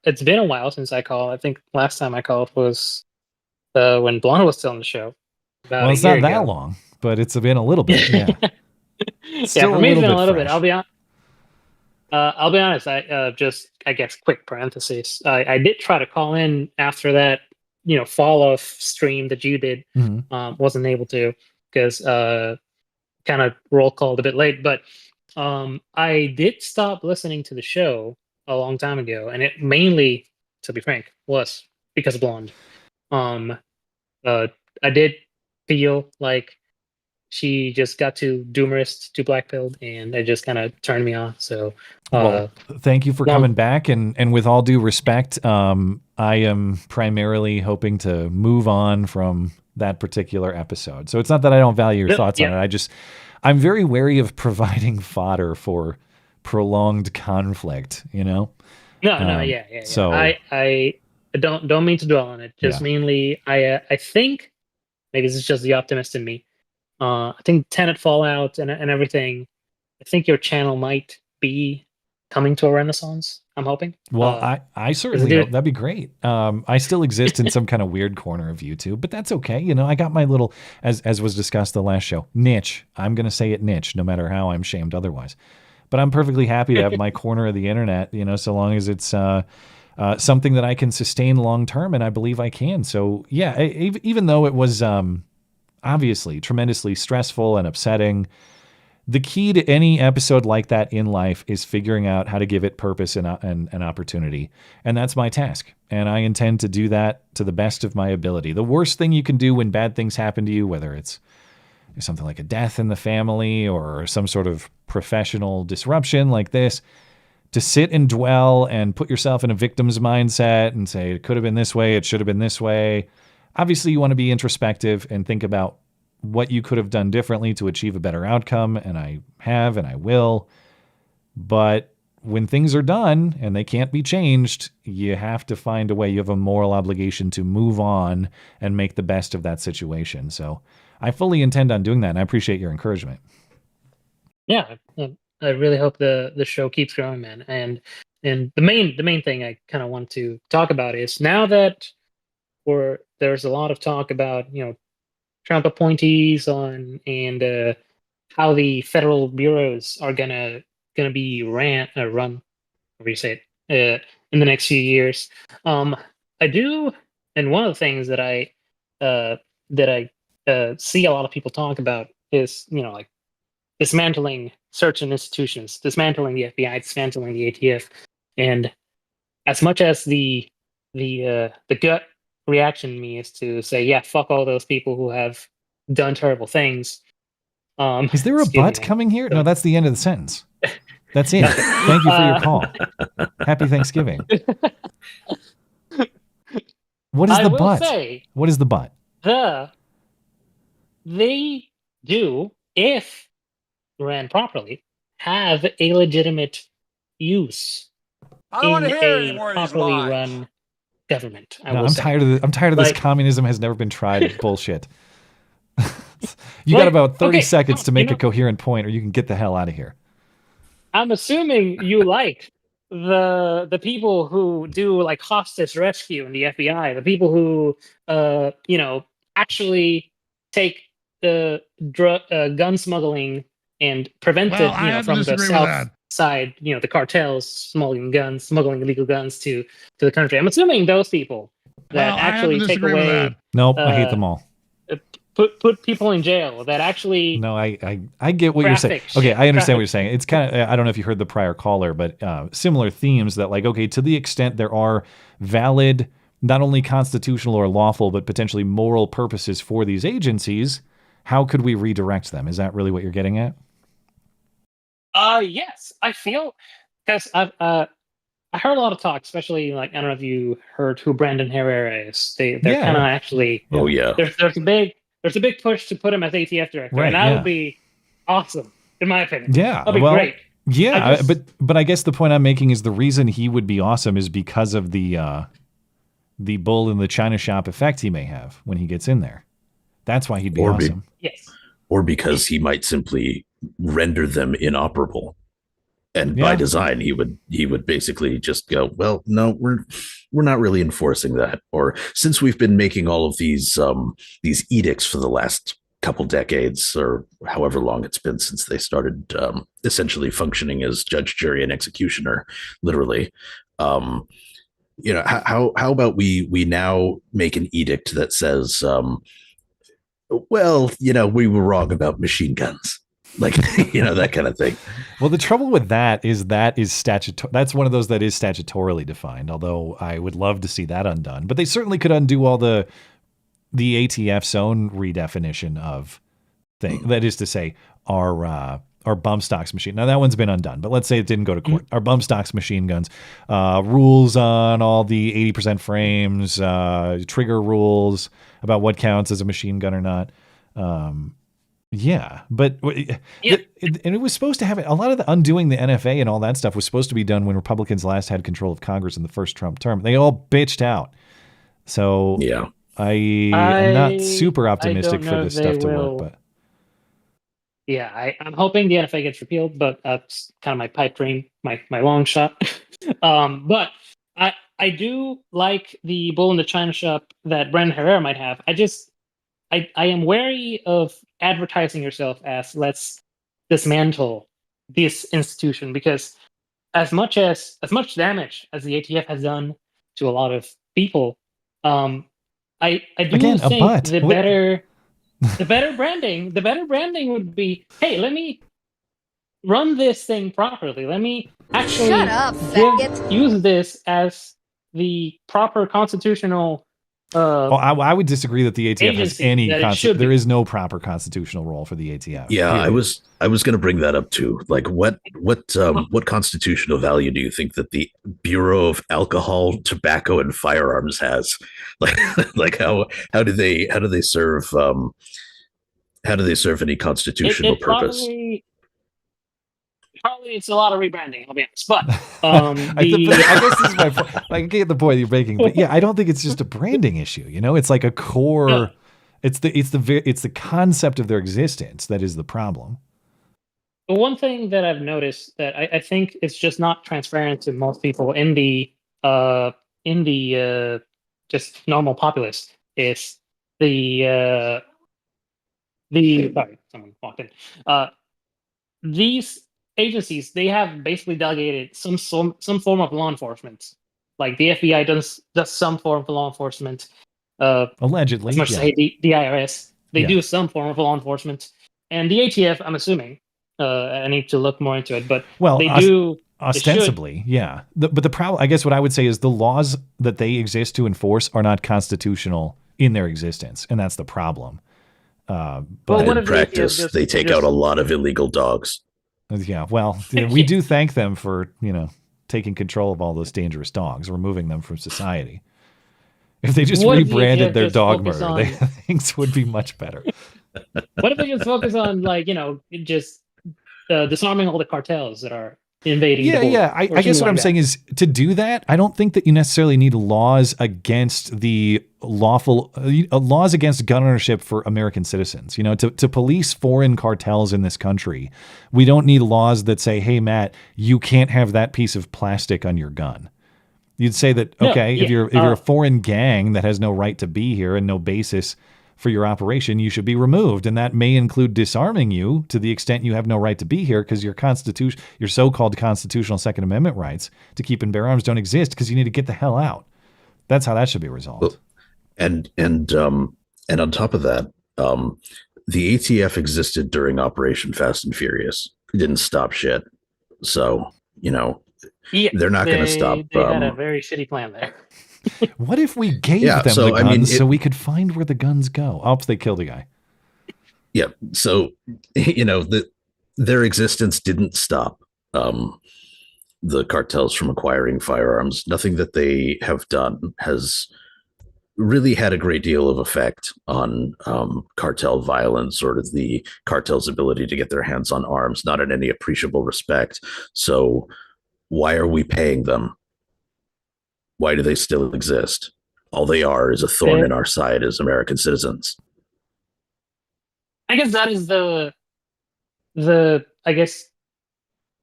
it's been a while since I called. I think last time I called was when Blonde was still on the show. Well, it's not that long, but it's been a little bit. Yeah. For me, it's been a little bit. I'll be honest. I guess quick parentheses. I did try to call in after that, fall off stream that you did. Wasn't able to because kind of roll called a bit late. But I did stop listening to the show a long time ago, and it mainly, to be frank, was because of Blonde. I did feel like she just got too doomerist, too black-pilled, and it just kind of turned me off. So, thank you for coming back. And with all due respect, I am primarily hoping to move on from that particular episode. So it's not that I don't value your thoughts on it. I'm very wary of providing fodder for prolonged conflict, No, So I don't mean to dwell on it. Just mainly, I think maybe this is just the optimist in me. I think Tenet Fallout and everything. I think your channel might be coming to a renaissance. I'm hoping. Well, I certainly hope that'd be great. I still exist in some kind of weird corner of YouTube, but that's okay. I got my little, as was discussed the last show, niche. I'm going to say it niche, no matter how I'm shamed otherwise. But I'm perfectly happy to have my corner of the internet, so long as it's something that I can sustain long term, and I believe I can. So yeah, even though it was obviously tremendously stressful and upsetting, the key to any episode like that in life is figuring out how to give it purpose and opportunity. And that's my task. And I intend to do that to the best of my ability. The worst thing you can do when bad things happen to you, whether it's something like a death in the family or some sort of professional disruption like this, to sit and dwell and put yourself in a victim's mindset and say, it could have been this way, it should have been this way. Obviously, you want to be introspective and think about what you could have done differently to achieve a better outcome, and I have and I will. But when things are done and they can't be changed, you have to find a way. You have a moral obligation to move on and make the best of that situation. So I fully intend on doing that, and I appreciate your encouragement. Yeah, I really hope the show keeps growing, man. And the main thing I kind of want to talk about is now that there's a lot of talk about Trump appointees and how the federal bureaus are gonna be run, however you say it, in the next few years. I do, and one of the things that I see a lot of people talk about is like dismantling certain institutions, dismantling the FBI, dismantling the ATF, and as much as the gut reaction in me is to say, yeah, fuck all those people who have done terrible things. Is there a but coming here? No, that's the end of the sentence. That's it. Thank you for your call. Happy Thanksgiving. What is the but? What is the but? They do, if ran properly, have a legitimate use in a properly run government. I'm tired of this communism has never been tried bullshit. You got about 30 seconds to make a coherent point, or you can get the hell out of here. I'm assuming you like the people who do like hostage rescue in the FBI, the people who actually take the gun smuggling and prevent it from the south side, the cartels smuggling illegal guns to the country. I'm assuming those people that actually take away. Nope, I hate them all. Put people in jail that actually. No, I get what you're saying. Okay, I understand what you're saying. It's kind of, I don't know if you heard the prior caller, but similar themes that like, okay, to the extent there are valid, not only constitutional or lawful, but potentially moral purposes for these agencies, how could we redirect them? Is that really what you're getting at? Yes, I feel, because I heard a lot of talk, especially like, I don't know if you heard who Brandon Herrera is. They're kind of actually. Oh yeah. There's a big push to put him as ATF director, right, and that would be awesome, in my opinion. Yeah, that'd be great. Yeah, but I guess the point I'm making is the reason he would be awesome is because of the bull in the china shop effect he may have when he gets in there. That's why he'd be awesome. Yes. Or because he might simply render them inoperable. And by design, he would basically just go, well, no, we're not really enforcing that. Or since we've been making all of these edicts for the last couple decades, or however long it's been since they started essentially functioning as judge, jury, and executioner, literally. How about we now make an edict that says, well, we were wrong about machine guns. Like, that kind of thing. Well, the trouble with that is that's one of those that is statutorily defined, although I would love to see that undone. But they certainly could undo all the ATF's own redefinition of thing. That is to say, our bump stocks machine. Now, that one's been undone, but let's say it didn't go to court. Our bump stocks machine guns, rules on all the 80% frames, trigger rules about what counts as a machine gun or not. Yeah, but and it was supposed to have a lot of the undoing the NFA and all that stuff was supposed to be done when Republicans last had control of Congress in the first Trump term. They all bitched out. So yeah, I'm not super optimistic for this stuff to work. But yeah, I'm hoping the NFA gets repealed, but that's kind of my pipe dream, my long shot. But I do like the bull in the china shop that Brandon Herrera might have. I am wary of advertising yourself as let's dismantle this institution, because as much damage as the ATF has done to a lot of people, I do think the better branding would be, hey, let me run this thing properly. Let me actually use this as the proper constitutional I would disagree that the ATF has any. There is no proper constitutional role for the ATF. Yeah, period. I was going to bring that up too. Like, what constitutional value do you think that the Bureau of Alcohol, Tobacco, and Firearms has? Like how do they serve any constitutional purpose? Probably it's a lot of rebranding, I'll be honest. But I guess this is my point. I get the point you're making, but yeah, I don't think it's just a branding issue. You know, it's like a core. Yeah. It's the concept of their existence that is the problem. But one thing that I've noticed that I think it's just not transparent to most people in the just normal populace is sorry, someone walked in. These agencies, they have basically delegated some form of law enforcement. Like the FBI does some form of law enforcement. Allegedly, as much as the IRS, they do some form of law enforcement, and the ATF, I'm assuming. I need to look more into it, but they do ostensibly, yeah. But the problem, I guess, what I would say is the laws that they exist to enforce are not constitutional in their existence, and that's the problem. But in practice, they take out a lot of illegal dogs. Yeah, well, we do thank them for taking control of all those dangerous dogs, removing them from society. If they just rebranded their dog murder, things would be much better. What if they just focus on just disarming all the cartels that are invading? Yeah. I guess what I'm saying is to do that, I don't think that you necessarily need laws against the laws against gun ownership for American citizens. To police foreign cartels in this country, we don't need laws that say, "Hey, Matt, you can't have that piece of plastic on your gun." You'd say that, okay, if you're a foreign gang that has no right to be here and no basis for your operation, you should be removed. And that may include disarming you to the extent you have no right to be here because your so-called constitutional Second Amendment rights to keep and bear arms don't exist because you need to get the hell out. That's how that should be resolved. And on top of that, the ATF existed during Operation Fast and Furious. It didn't stop shit. So, they're not going to stop. They had a very shitty plan there. What if we gave them the guns so we could find where the guns go? Oh, they killed a guy. Yeah. So, their existence didn't stop the cartels from acquiring firearms. Nothing that they have done has really had a great deal of effect on cartel violence or the cartel's ability to get their hands on arms, not in any appreciable respect. So why are we paying them? Why do they still exist? All they are is a thorn in our side as American citizens. I guess that is the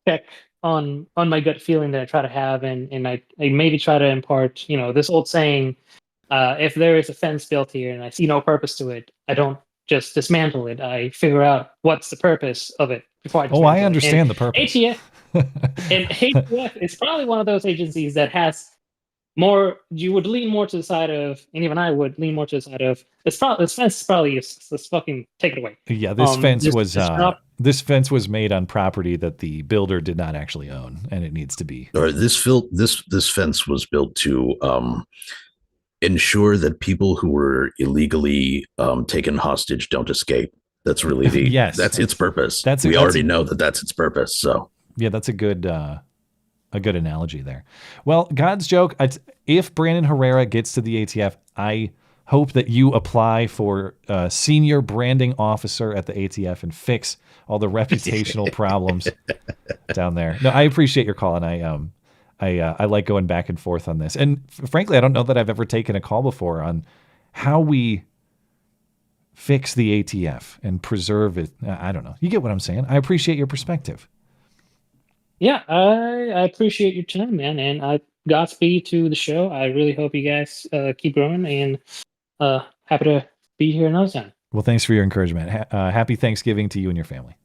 check on my gut feeling that I try to have, and I maybe try to impart, this old saying, if there is a fence built here and I see no purpose to it, I don't just dismantle it. I figure out what's the purpose of it before I dismantle I understand the purpose. ATF is probably one of those agencies that has more, you would lean more to the side of, and even I would lean more to the side of, this fence is probably useless. Let's fucking take it away. Yeah, this fence was made on property that the builder did not actually own, and it needs to be. Or this fence was built to ensure that people who were illegally taken hostage don't escape. That's really that's its purpose. We already know that that's its purpose. So yeah, that's a good analogy there. Well, God's joke, if Brandon Herrera gets to the ATF, I hope that you apply for senior branding officer at the ATF and fix all the reputational problems down there. No, I appreciate your call, and I like going back and forth on this. And frankly, I don't know that I've ever taken a call before on how we fix the ATF and preserve it. I don't know. You get what I'm saying? I appreciate your perspective. Yeah, I appreciate your time, man, and Godspeed to the show. I really hope you guys keep growing, and happy to be here another time. Well, thanks for your encouragement. Happy Thanksgiving to you and your family.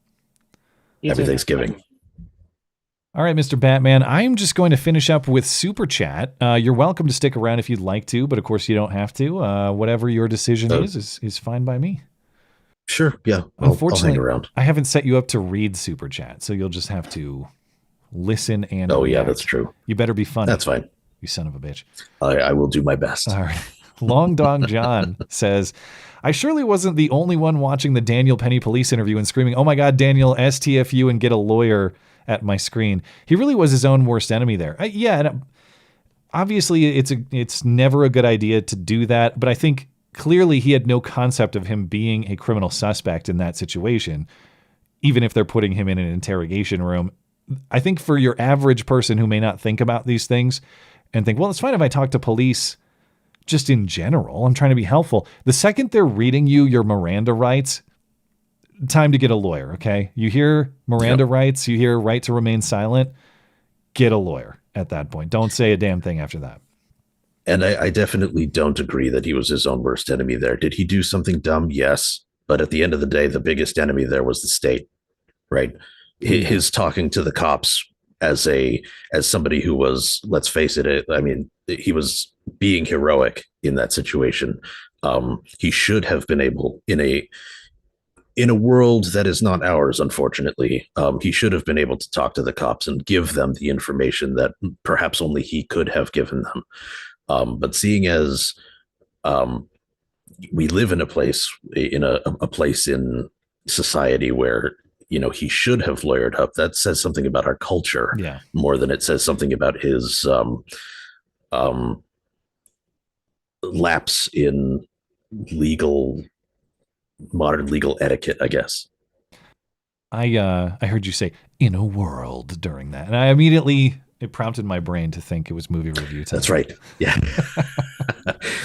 Happy Thanksgiving. All right, Mr. Batman, I'm just going to finish up with Super Chat. You're welcome to stick around if you'd like to, but of course you don't have to. Whatever your decision is fine by me. Sure, yeah. Unfortunately, I'll hang around. I haven't set you up to read Super Chat, so you'll just have to listen and react. That's true. You better be funny. That's fine. You son of a bitch. I will do my best. All right. Long Dong John says, I surely wasn't the only one watching the Daniel Penny police interview and screaming, "Oh my God, Daniel, STFU and get a lawyer," at my screen. He really was his own worst enemy there. And obviously it's never a good idea to do that, but I think clearly he had no concept of him being a criminal suspect in that situation, even if they're putting him in an interrogation room. I think for your average person who may not think about these things and think, well, it's fine if I talk to police just in general, I'm trying to be helpful. The second they're reading you your Miranda rights, time to get a lawyer, okay? You hear Miranda rights, you hear right to remain silent, get a lawyer at that point. Don't say a damn thing after that. And I definitely don't agree that he was his own worst enemy there. Did he do something dumb? Yes. But at the end of the day, the biggest enemy there was the state, right? His talking to the cops as somebody who was, let's face it, I mean, he was being heroic in that situation. He should have been able, in a world that is not ours, unfortunately, he should have been able to talk to the cops and give them the information that perhaps only he could have given them. But seeing as we live in a place in society where, you know, he should have lawyered up, that says something about our culture more than it says something about his lapse in modern legal etiquette, I guess. I heard you say "in a world" during that, and it prompted my brain to think it was movie review time. That's right. Yeah.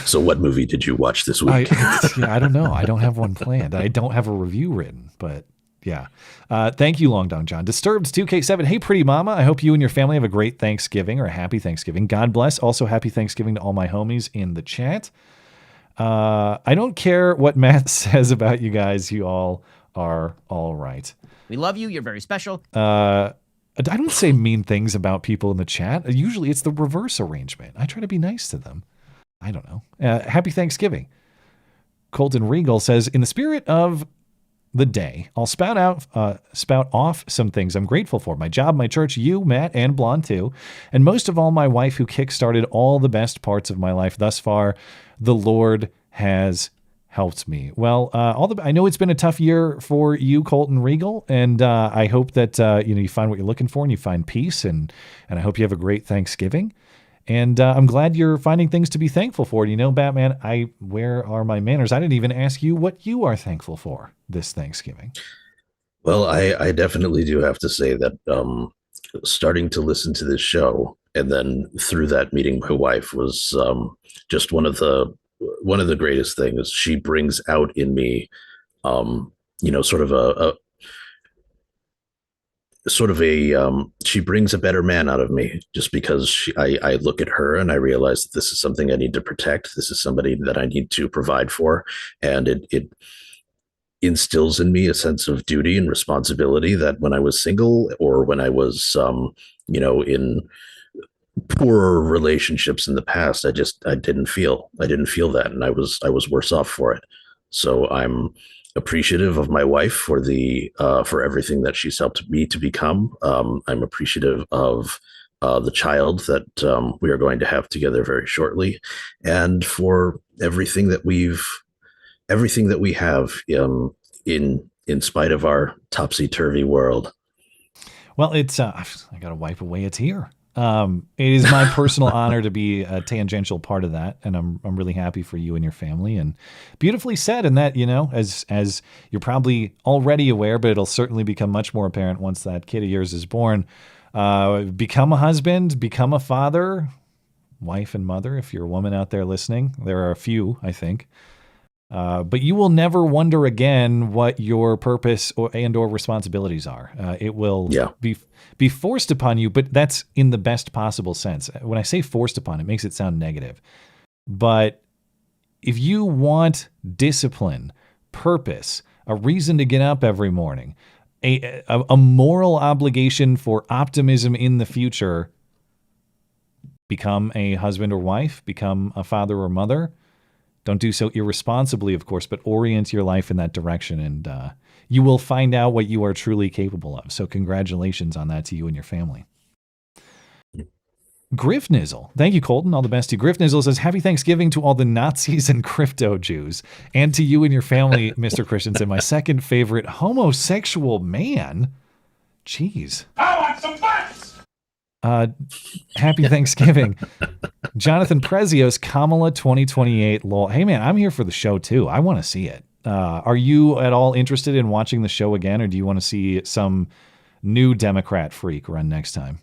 So what movie did you watch this week? I don't know. I don't have one planned. I don't have a review written, but yeah. Thank you, Long Dong John. Disturbed 2K7. Hey, pretty mama. I hope you and your family have a great Thanksgiving or a happy Thanksgiving. God bless. Also, happy Thanksgiving to all my homies in the chat. I don't care what Matt says about you guys. You all are all right. We love you. You're very special. I don't say mean things about people in the chat. Usually it's the reverse arrangement. I try to be nice to them. I don't know. Happy Thanksgiving. Colton Regal says, in the spirit of the day, I'll spout off some things I'm grateful for. My job, my church, you, Matt, and Blonde too. And most of all, my wife who kickstarted all the best parts of my life thus far. The Lord has helped me. Well, I know it's been a tough year for you, Colton Regal, and I hope that you find what you're looking for and you find peace, and I hope you have a great Thanksgiving. And I'm glad you're finding things to be thankful for. You know, Batman, where are my manners? I didn't even ask you what you are thankful for this Thanksgiving. Well, I definitely do have to say that starting to listen to this show and then through that meeting my wife was just one of the greatest things. She brings out in me, she brings a better man out of me just because I look at her and I realize that this is something I need to protect. This is somebody that I need to provide for. And it instills in me a sense of duty and responsibility that when I was single or when I was, in poorer relationships in the past, I didn't feel that. And I was worse off for it. So I'm appreciative of my wife for everything that she's helped me to become. I'm appreciative of the child that we are going to have together very shortly, and for everything that we have in spite of our topsy-turvy world. Well, it's I got to wipe away a tear. It is my personal honor to be a tangential part of that, and I'm really happy for you and your family. And beautifully said. And that, as you're probably already aware, but it'll certainly become much more apparent once that kid of yours is born. Become a husband, become a father, wife and mother. If you're a woman out there listening, there are a few, I think. But you will never wonder again what your purpose or responsibilities are. It will be forced upon you, but that's in the best possible sense. When I say forced upon, it makes it sound negative. But if you want discipline, purpose, a reason to get up every morning, a moral obligation for optimism in the future, become a husband or wife, become a father or mother. Don't do so irresponsibly, of course, but orient your life in that direction, and you will find out what you are truly capable of. So congratulations on that to you and your family. Griffnizzle. Thank you, Colton. All the best to you. Griffnizzle says, happy Thanksgiving to all the Nazis and crypto Jews, and to you and your family, Mr. Christiansen, my second favorite homosexual man. Jeez. I want some butts! Happy Thanksgiving. Jonathan Prezios, Kamala 2028. Lol. Hey, man, I'm here for the show, too. I want to see it. Are you at all interested in watching the show again, or do you want to see some new Democrat freak run next time?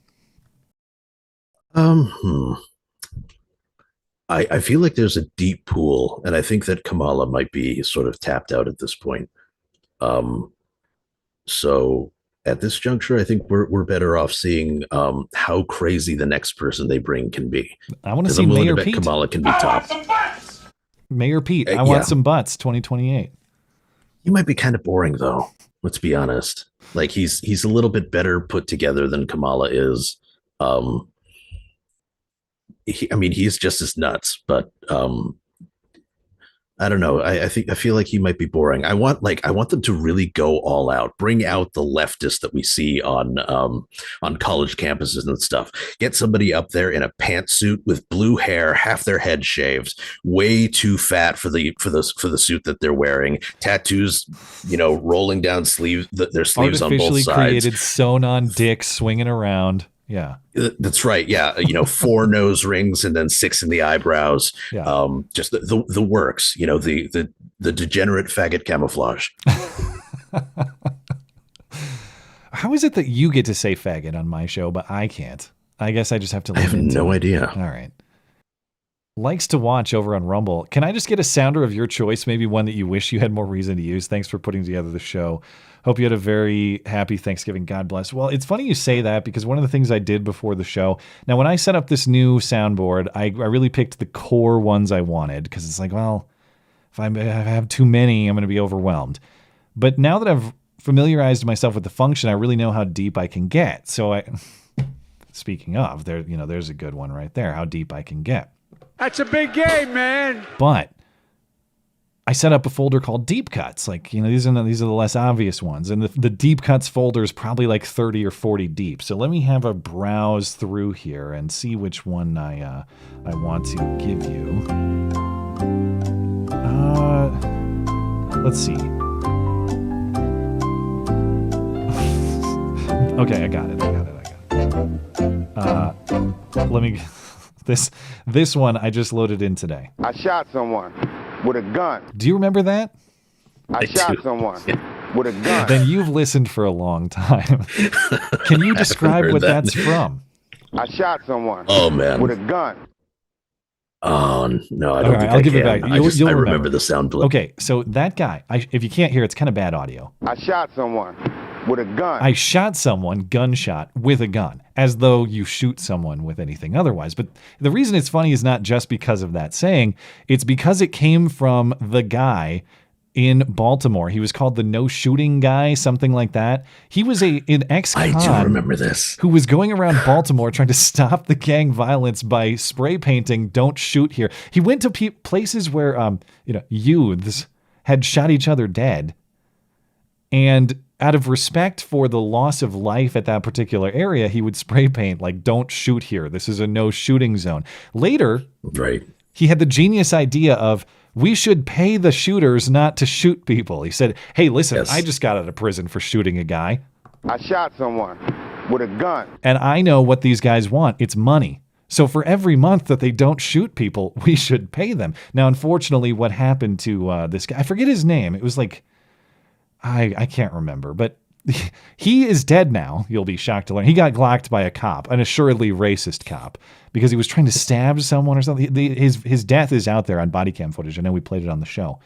I feel like there's a deep pool, and I think that Kamala might be sort of tapped out at this point. So at this juncture, I think we're better off seeing how crazy the next person they bring can be. I want to see Mayor Pete. Kamala can be top. Mayor Pete, I want some butts. 2028. He might be kind of boring, though. Let's be honest. Like he's a little bit better put together than Kamala is. He's just as nuts, but I don't know. I feel like he might be boring. I want them to really go all out, bring out the leftists that we see on college campuses and stuff. Get somebody up there in a pantsuit with blue hair, half their head shaved, way too fat for the suit that they're wearing, tattoos, rolling down their sleeves on both sides. Artificially created, sewn on dicks swinging around. Yeah, that's right. Yeah, 4 nose rings and then 6 in the eyebrows. Yeah. Just the works. The degenerate faggot camouflage. How is it that you get to say faggot on my show, but I can't? I guess I just have to. I have no idea. All right. Likes to watch over on Rumble. Can I just get a sounder of your choice? Maybe one that you wish you had more reason to use. Thanks for putting together the show. Hope you had a very happy Thanksgiving. God bless. Well, it's funny you say that because one of the things I did before the show, now when I set up this new soundboard, I really picked the core ones I wanted because it's like, well, if I have too many, I'm going to be overwhelmed. But now that I've familiarized myself with the function, I really know how deep I can get. So speaking of, there's a good one right there, how deep I can get. That's a big game, man. But I set up a folder called Deep Cuts. These are the less obvious ones. And the Deep Cuts folder is probably like 30 or 40 deep. So let me have a browse through here and see which one I want to give you. Let's see. Okay, I got it. Let me... This one I just loaded in today. I shot someone with a gun. Do you remember that? I shot someone with a gun. Then you've listened for a long time. Can you describe what that's from? I shot someone. Oh man, with a gun. Oh no, I don't think I'll give it back. I remember the sound blip. Okay, so that guy. If you can't hear, it's kind of bad audio. I shot someone with a gun. I shot someone, gunshot, with a gun, as though you shoot someone with anything otherwise. But the reason it's funny is not just because of that saying. It's because it came from the guy in Baltimore. He was called the no shooting guy, something like that. He was an ex-con. I do remember this. Who was going around Baltimore trying to stop the gang violence by spray painting, "Don't shoot here." He went to places where, youths had shot each other dead. And out of respect for the loss of life at that particular area, he would spray paint like, "Don't shoot here. This is a no shooting zone." Later, right, he had the genius idea of, we should pay the shooters not to shoot people. He said, "Hey, listen, yes. I just got out of prison for shooting a guy. I shot someone with a gun. And I know what these guys want. It's money. So for every month that they don't shoot people, we should pay them." Now, unfortunately, what happened to this guy, I forget his name. It was like, I can't remember, but he is dead now. You'll be shocked to learn. He got glocked by a cop, an assuredly racist cop, because he was trying to stab someone or something. His death is out there on body cam footage. I know we played it on the show.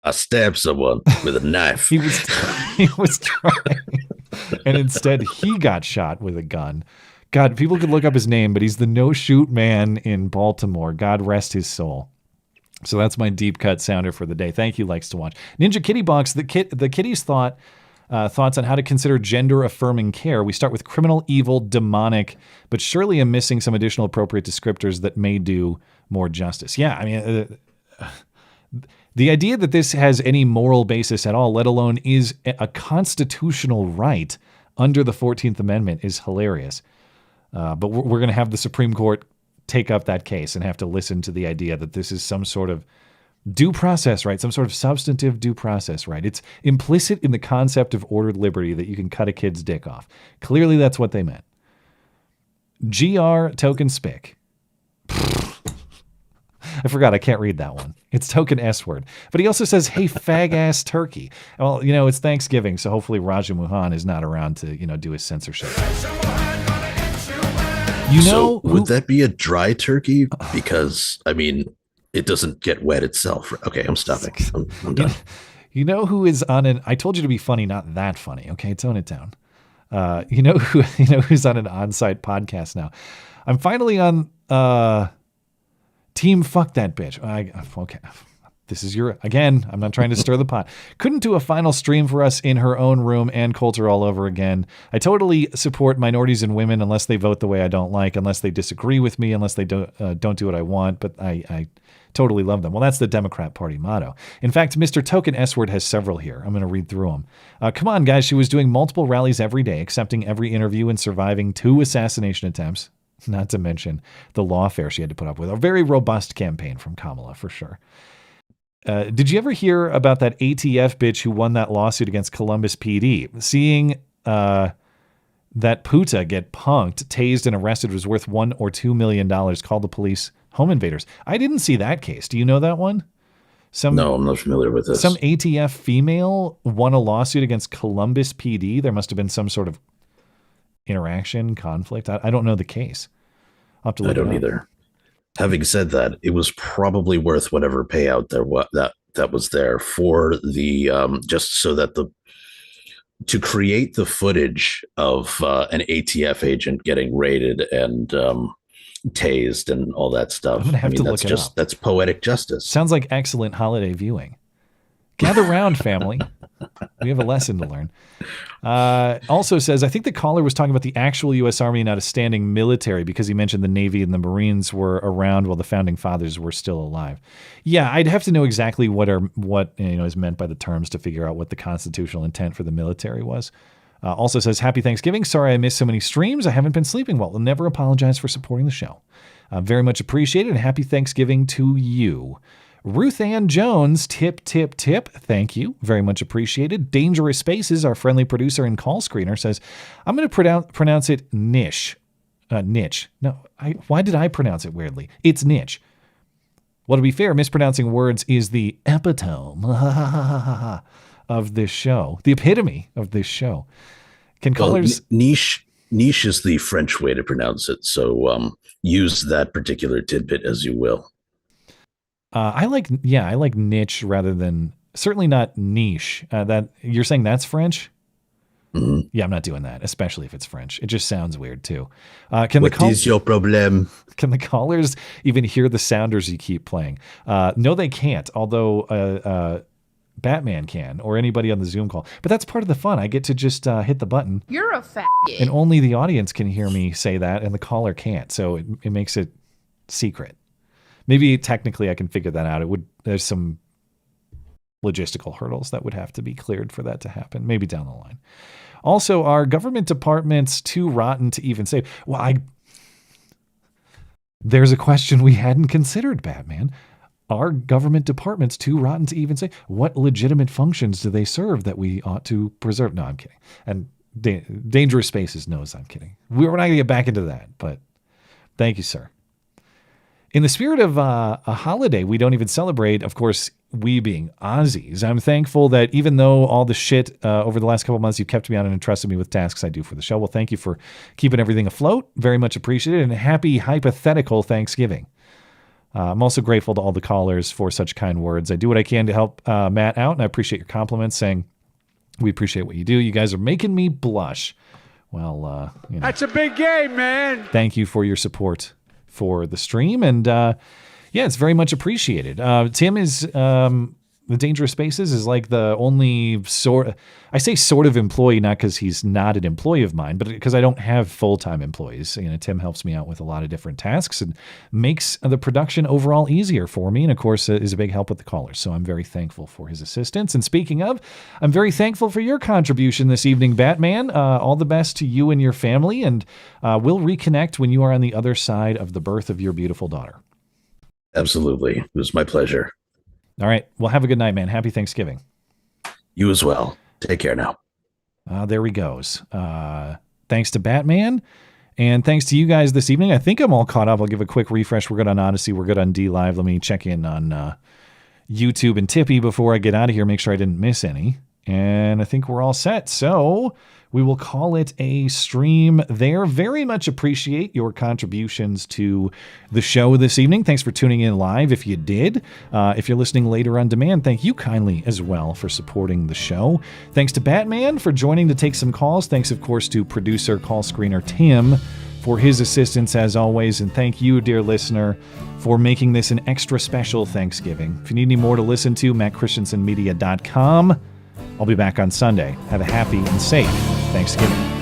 I stabbed someone with a knife. He was trying, and instead he got shot with a gun. God, people could look up his name, but he's the no-shoot man in Baltimore. God rest his soul. So that's my deep cut sounder for the day. Thank you, Likes to Watch. Ninja Kitty Box, the kitty's thoughts on how to consider gender-affirming care. We start with criminal, evil, demonic, but surely I'm missing some additional appropriate descriptors that may do more justice. Yeah, I mean, the idea that this has any moral basis at all, let alone is a constitutional right under the 14th Amendment, is hilarious. But we're going to have the Supreme Court take up that case and have to listen to the idea that this is some sort of due process right, some sort of substantive due process right. It's implicit in the concept of ordered liberty that you can cut a kid's dick off. Clearly, that's what they meant. GR Token Spick. I forgot. I can't read that one. It's Token S word. But he also says, hey, fag-ass turkey. Well, it's Thanksgiving, so hopefully Raja Mohan is not around to, do his censorship. So would that be a dry turkey? Because, it doesn't get wet itself. Okay, I'm stopping. I'm done. You know who is on an... I told you to be funny, not that funny. Okay, tone it down. Who's on an on-site podcast now? I'm finally on Team Fuck That Bitch. Okay. This is again, I'm not trying to stir the pot. Couldn't do a final stream for us in her own room and Coulter all over again. I totally support minorities and women unless they vote the way I don't like, unless they disagree with me, unless they don't do what I want, but I totally love them. Well, that's the Democrat Party motto. In fact, Mr. Token S-word has several here. I'm going to read through them. Come on, guys. She was doing multiple rallies every day, accepting every interview and surviving 2 assassination attempts, not to mention the lawfare she had to put up with. A very robust campaign from Kamala, for sure. Did you ever hear about that ATF bitch who won that lawsuit against Columbus PD? Seeing that Puta get punked, tased, and arrested was worth $1 or $2 million. Called the police home invaders. I didn't see that case. Do you know that one? No, I'm not familiar with this. Some ATF female won a lawsuit against Columbus PD. There must have been some sort of interaction, conflict. I don't know the case. I'll have to look I don't either. Having said that, it was probably worth whatever payout that was there for the just so that to create the footage of an ATF agent getting raided and tased and all that stuff. I'm gonna have to look it up. That's poetic justice. Sounds like excellent holiday viewing. Gather round, family. We have a lesson to learn. Also says, I think the caller was talking about the actual U.S. Army, not a standing military, because he mentioned the Navy and the Marines were around while the founding fathers were still alive. Yeah, I'd have to know exactly what is meant by the terms to figure out what the constitutional intent for the military was. Also says, Happy Thanksgiving. Sorry I missed so many streams. I haven't been sleeping well. I'll never apologize for supporting the show. Very much appreciated, and happy Thanksgiving to you. Ruth Ann Jones, tip. Thank you. Very much appreciated. Dangerous Spaces, our friendly producer and call screener, says, I'm going to pronounce it niche. Niche. No, why did I pronounce it weirdly? It's niche. Well, to be fair, mispronouncing words is the epitome of this show, the epitome of this show. Can callers... Niche is the French way to pronounce it, so use that particular tidbit as you will. I like niche rather than, certainly not niche. That you're saying that's French? Mm-hmm. Yeah, I'm not doing that, especially if it's French. It just sounds weird too. What is your problem? Can the callers even hear the sounders you keep playing? No, they can't. Although Batman can, or anybody on the Zoom call. But that's part of the fun. I get to just hit the button. You're a faggot. And only the audience can hear me say that, and the caller can't. So it makes it secret. Maybe technically I can figure that out. There's some logistical hurdles that would have to be cleared for that to happen. Maybe down the line. Also, are government departments too rotten to even save? Well, there's a question we hadn't considered, Batman. Are government departments too rotten to even say? What legitimate functions do they serve that we ought to preserve? No, I'm kidding. And Dangerous Spaces knows I'm kidding. We're not going to get back into that, but thank you, sir. In the spirit of a holiday we don't even celebrate, of course, we being Aussies, I'm thankful that even though all the shit over the last couple of months, you've kept me on and entrusted me with tasks I do for the show. Well, thank you for keeping everything afloat. Very much appreciated, and happy hypothetical Thanksgiving. I'm also grateful to all the callers for such kind words. I do what I can to help Matt out, and I appreciate your compliments saying we appreciate what you do. You guys are making me blush. Well, That's a big game, man. Thank you for your support for the stream, and it's very much appreciated. Tim is the Dangerous Spaces is like the only I say sort of employee, not because he's not an employee of mine, but because I don't have full-time employees. Tim helps me out with a lot of different tasks and makes the production overall easier for me. And of course, is a big help with the callers. So I'm very thankful for his assistance. And speaking of, I'm very thankful for your contribution this evening, Batman. All the best to you and your family. And we'll reconnect when you are on the other side of the birth of your beautiful daughter. Absolutely. It was my pleasure. All right. Well, have a good night, man. Happy Thanksgiving. You as well. Take care now. There he goes. Thanks to Batman. And thanks to you guys this evening. I think I'm all caught up. I'll give a quick refresh. We're good on Odyssey. We're good on D Live. Let me check in on YouTube and Tippy before I get out of here. Make sure I didn't miss any. And I think we're all set. So we will call it a stream there. Very much appreciate your contributions to the show this evening. Thanks for tuning in live if you did. If you're listening later on demand, thank you kindly as well for supporting the show. Thanks to Batman for joining to take some calls. Thanks, of course, to producer, call screener Tim for his assistance as always. And thank you, dear listener, for making this an extra special Thanksgiving. If you need any more to listen to, mattchristiansenmedia.com. I'll be back on Sunday. Have a happy and safe Thanksgiving.